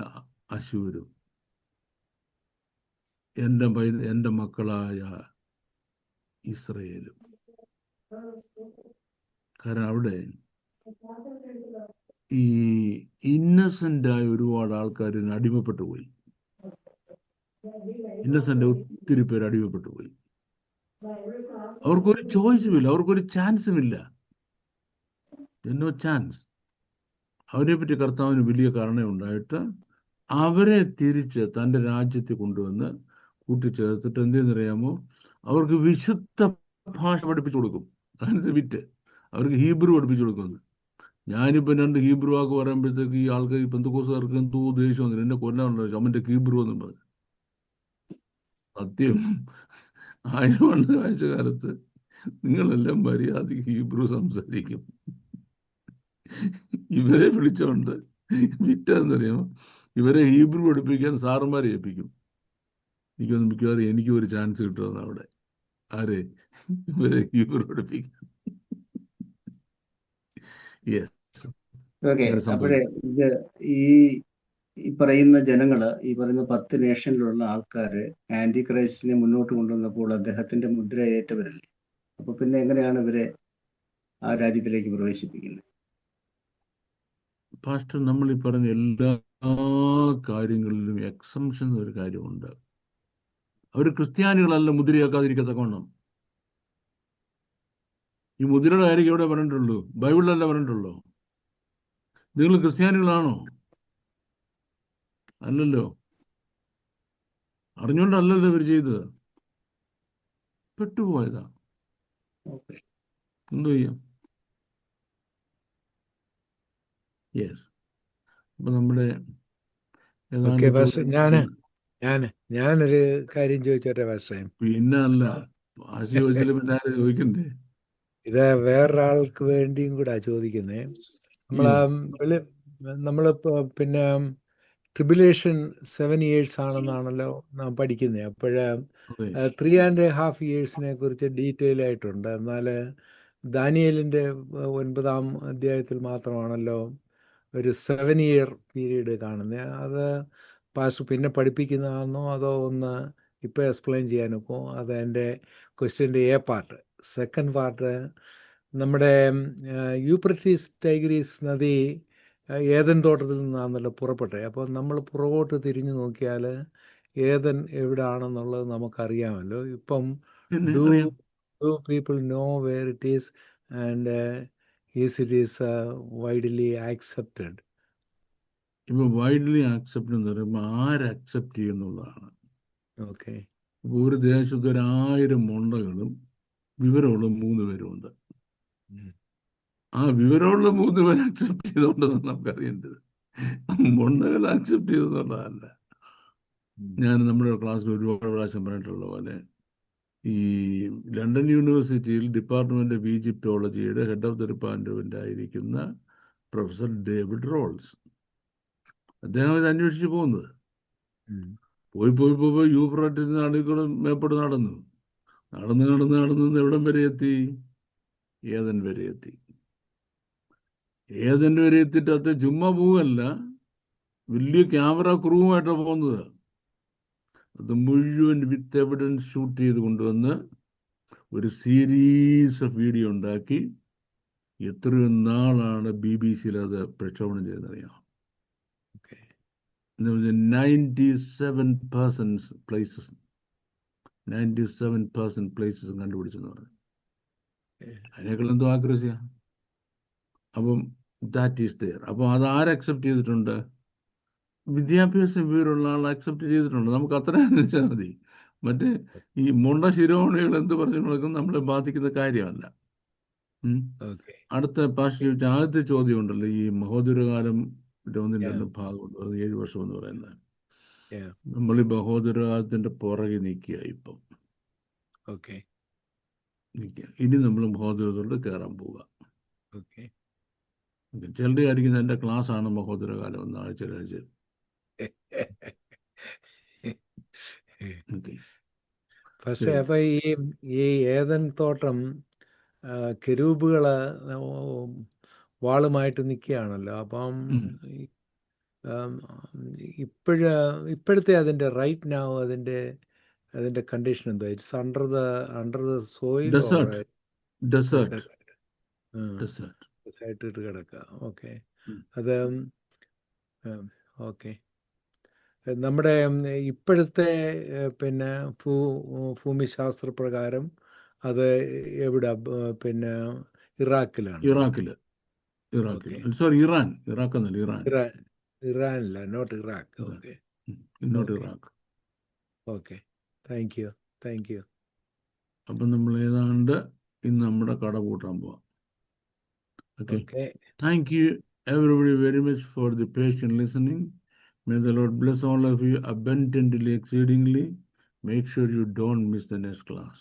അശൂരും എൻ്റെ മക്കളായ ഇസ്രയേലും. കാരണം അവിടെ ഈ ഇന്നസെന്റായ ഒരുപാട് ആൾക്കാർ അടിമപ്പെട്ടു പോയി. ഇന്നസെന്റ് ഒത്തിരി പേര് അടിമപ്പെട്ടു പോയി. അവർക്കൊരു ചോയ്സും ഇല്ല, അവർക്കൊരു ചാൻസും ഇല്ല. No chance. അവരെ പറ്റി കർത്താവിന് വലിയ കരുണയുണ്ടായിട്ട് അവരെ തിരിച്ച് തൻ്റെ രാജ്യത്തിൽ കൊണ്ടുവന്ന് കൂട്ടിച്ചേർത്തിട്ട് എന്തെന്നറിയാമോ? അവർക്ക് വിശുദ്ധ ഭാഷ പഠിപ്പിച്ചു കൊടുക്കും. അതിനകത്ത് വിറ്റ് അവർക്ക് ഹീബ്രു പഠിപ്പിച്ചു കൊടുക്കുന്നത്. ഞാനിപ്പോൾ 2 ഹീബ്രു വാക്ക് പറയുമ്പോഴത്തേക്ക് ഈ ആൾക്കാർ ഈ പെന്തക്കോസുകാർക്ക് എന്തോ ദേഷ്യം വന്നില്ല, എന്നെ കൊല്ലാനുണ്ടോ ചമ്മൻ്റെ ഹീബ്രു എന്നും പറഞ്ഞു. സത്യം, 1000 ആഴ്ചക്കാലത്ത് നിങ്ങളെല്ലാം മര്യാദയ്ക്ക് ഹീബ്രു സംസാരിക്കും. ഇവരെ വിളിച്ചോണ്ട് വിറ്റാന്നറിയാമോ? ഇവരെ ഹീബ്രു പഠിപ്പിക്കാൻ സാറന്മാരെ ഏൽപ്പിക്കും. എനിക്കൊന്നും മിക്കവാറും എനിക്കും ഒരു ചാൻസ് കിട്ടുമെന്ന് അവിടെ. ആരെ? ഇവരെ ഹീബ്രു പഠിപ്പിക്കാൻ. അപ്പോഴേ ഈ പറയുന്ന ജനങ്ങള്, ഈ പറയുന്ന 10 നേഷനിലുള്ള ആൾക്കാര് ആന്റി ക്രൈസ്റ്റിനെ മുന്നോട്ട് കൊണ്ടുവന്നപ്പോൾ അദ്ദേഹത്തിന്റെ മുദ്ര ഏറ്റവരല്ലേ? അപ്പൊ പിന്നെ എങ്ങനെയാണ് ഇവരെ ആ രാജ്യത്തിലേക്ക് പ്രവേശിപ്പിക്കുന്നത്? പാസ്റ്റർ, നമ്മൾ ഈ പറഞ്ഞ എല്ലാ കാര്യങ്ങളിലും എക്സംഷൻ ഒരു കാര്യമുണ്ട്. അവർ ക്രിസ്ത്യാനികളല്ല മുദ്രയാക്കാതിരിക്കത്തക്കവണ്ണം. ഈ മുദ്രയുടെ കാര്യം എവിടെ പറഞ്ഞിട്ടുള്ളൂ? ബൈബിളിലല്ല പറഞ്ഞിട്ടുള്ളൂ. നിങ്ങൾ ക്രിസ്ത്യാനികളാണോ? അല്ലല്ലോ. അറിഞ്ഞുകൊണ്ടല്ലല്ലോ ഇവർ ചെയ്തത്. പെട്ടുപോയതാ. എന്തോ ചെയ്യാം? യെസ്. അപ്പൊ നമ്മുടെ ഓക്കെ ഏതാണ്ട് പാസ്റ്റർ, ഞാനൊരു കാര്യം ചോദിച്ചോട്ടെ പാസ്റ്ററെ? പിന്നെ അല്ല, ആശ ചോദിച്ചാൽ പിന്നെ ആരെ ചോദിക്കണ്ടേ? ഇത് വേറൊരാൾക്ക് വേണ്ടിയും കൂടാ ചോദിക്കുന്നേ. നമ്മളിപ്പോ പിന്നെ ട്രിബുലേഷൻ 7 years ആണെന്നാണല്ലോ നാം പഠിക്കുന്നത്. അപ്പോഴ് 3.5 yearsനെ കുറിച്ച് ഡീറ്റെയിൽ ആയിട്ടുണ്ട്. എന്നാൽ ദാനിയേലിൻ്റെ 9ാം അധ്യായത്തിൽ മാത്രമാണല്ലോ ഒരു 7 year പീരീഡ് കാണുന്നത്. അത് പാസ്റ്റർ പിന്നെ പഠിപ്പിക്കുന്നതാണോ അതോ ഒന്ന് ഇപ്പോൾ എക്സ്പ്ലെയിൻ ചെയ്യാനൊക്കെ? അത് എൻ്റെ ക്വസ്റ്റ്യൻ്റെ എ പാർട്ട്. സെക്കൻഡ് പാർട്ട്, നമ്മുടെ യൂപ്രട്ടീസ് ടൈഗ്രീസ് നദി ഏദൻ തോട്ടത്തിൽ നിന്നാണല്ലോ പുറപ്പെട്ടെ. അപ്പോൾ നമ്മൾ പുറകോട്ട് തിരിഞ്ഞു നോക്കിയാൽ ഏദൻ എവിടെയാണെന്നുള്ളത് നമുക്കറിയാമല്ലോ. ഇപ്പം do people know where it is and is it is widely accepted? ഇപ്പൊ വൈഡ്ലി ആക്സെപ്റ്റ് എന്ന് പറയുമ്പോൾ ആര് അക്സെപ്റ്റ് ചെയ്യുന്നുള്ളതാണ്. ഓക്കെ. ഒരു ദേശത്ത് 1000 മൊണ്ടകളും വിവരമുള്ള 3 പേരും ഉണ്ട്. ആ വിവരമുള്ള 3 പേര് അക്സെപ്റ്റ് ചെയ്തോണ്ടെന്ന് നമുക്കറിയേണ്ടത്. മൊണ്ടകൾ അക്സെപ്റ്റ് ചെയ്തെന്നുള്ളതല്ല. ഞാൻ നമ്മുടെ ക്ലാസ്സിൽ ഒരുപാട് പ്രാവശ്യം പറഞ്ഞിട്ടുള്ള പോലെ, ഈ ലണ്ടൻ യൂണിവേഴ്സിറ്റിയിൽ ഡിപ്പാർട്ട്മെന്റ് ഓഫ് ഈജിപ്റ്റോളജിയുടെ ഹെഡ് ഓഫ് ദ ഡിപ്പാർട്ട്മെന്റ് ആയിരിക്കുന്ന പ്രൊഫസർ ഡേവിഡ് റോൾസ്, അദ്ദേഹം ഇത് അന്വേഷിച്ച് പോകുന്നത്. പോയി യൂഫ്രട്ടീസ് നദികളും മേപ്പോട്ട് നടന്ന് എവിടം വരെ എത്തി? ഏദൻ വരെ എത്തി. ഏദൻ വരെ എത്തിയിട്ട് അത് ചുമ്മാ പോവല്ല, വലിയ ക്യാമറ ക്രൂവുമായിട്ടാണ് പോകുന്നത്. അത് മുഴുവൻ വിത്ത് എവിഡൻസ് ഷൂട്ട് ചെയ്ത് കൊണ്ടുവന്ന് ഒരു സീരീസ് ഓഫ് വീഡിയോ ഉണ്ടാക്കി എത്രയോ നാളാണ് BBC അത് പ്രക്ഷേപണം ചെയ്തറിയാം. 97% പ്ലേസസ് കണ്ടുപിടിച്ചെന്ന് പറഞ്ഞു. അതിനേക്കാൾ എന്തോ ആക്രസിയാ. അപ്പം ദാറ്റ് ഈസ് ദെയർ. അപ്പം അത് ആര് അക്സെപ്റ്റ് ചെയ്തിട്ടുണ്ട്? വിദ്യാഭ്യാസ വിവരമുള്ള ആൾ അക്സെപ്റ്റ് ചെയ്തിട്ടുണ്ട്. നമുക്ക് അത്ര വെച്ചാൽ മതി. മറ്റേ ഈ മൊണ്ട ശിരോമണികൾ എന്ത് പറഞ്ഞു നടക്കും നമ്മളെ ബാധിക്കുന്ന കാര്യമല്ല. അടുത്ത പാഷ ആദ്യത്തെ ചോദ്യം ഉണ്ടല്ലോ, ഈ മഹോദരകാലം 1-2 ഭാഗമുണ്ട്, അത് 7 വർഷം എന്ന് പറയുന്നത്. നമ്മൾ ഈ മഹോദരകാലത്തിന്റെ പുറകെ നിൽക്കുക. ഇപ്പം നിൽക്കുക. ഇനി നമ്മൾ മഹോദരത്തോട് കയറാൻ പോവുക. ചിലർ ആയിരിക്കും എൻ്റെ ക്ലാസ് ആണ് മഹോദരകാലം എന്നാണ് ചിലർ. പക്ഷേ അപ്പൊ ഈ ഏദൻ തോട്ടം കെരൂബുകള് വാളുമായിട്ട് നിൽക്കുകയാണല്ലോ. അപ്പം ഇപ്പോഴത്തെ അതിന്റെ റൈറ്റ് നൗ അതിന്റെ കണ്ടീഷൻ എന്താ? It's under the soil, desert ആയിട്ട് കിടക്കുക. ഓക്കെ. അത് ഓക്കെ. നമ്മുടെ ഇപ്പോഴത്തെ പിന്നെ ഭൂമിശാസ്ത്രപ്രകാരം അത് എവിടെ? പിന്നെ ഇറാഖിലാണ്. സോറി, ഇറാഖ് എന്നല്ല, ഇറാനില്ല, not Iraq. Okay. Not Iraq. Okay, thank you. അപ്പം നമ്മൾ ഏതാണ്ട് ഇന്ന് നമ്മുടെ കട കൂട്ടാൻ പോവാം. Okay. Thank you everybody very much for the patient listening. May the Lord bless all of you abundantly, exceedingly. Make sure you don't miss the next class.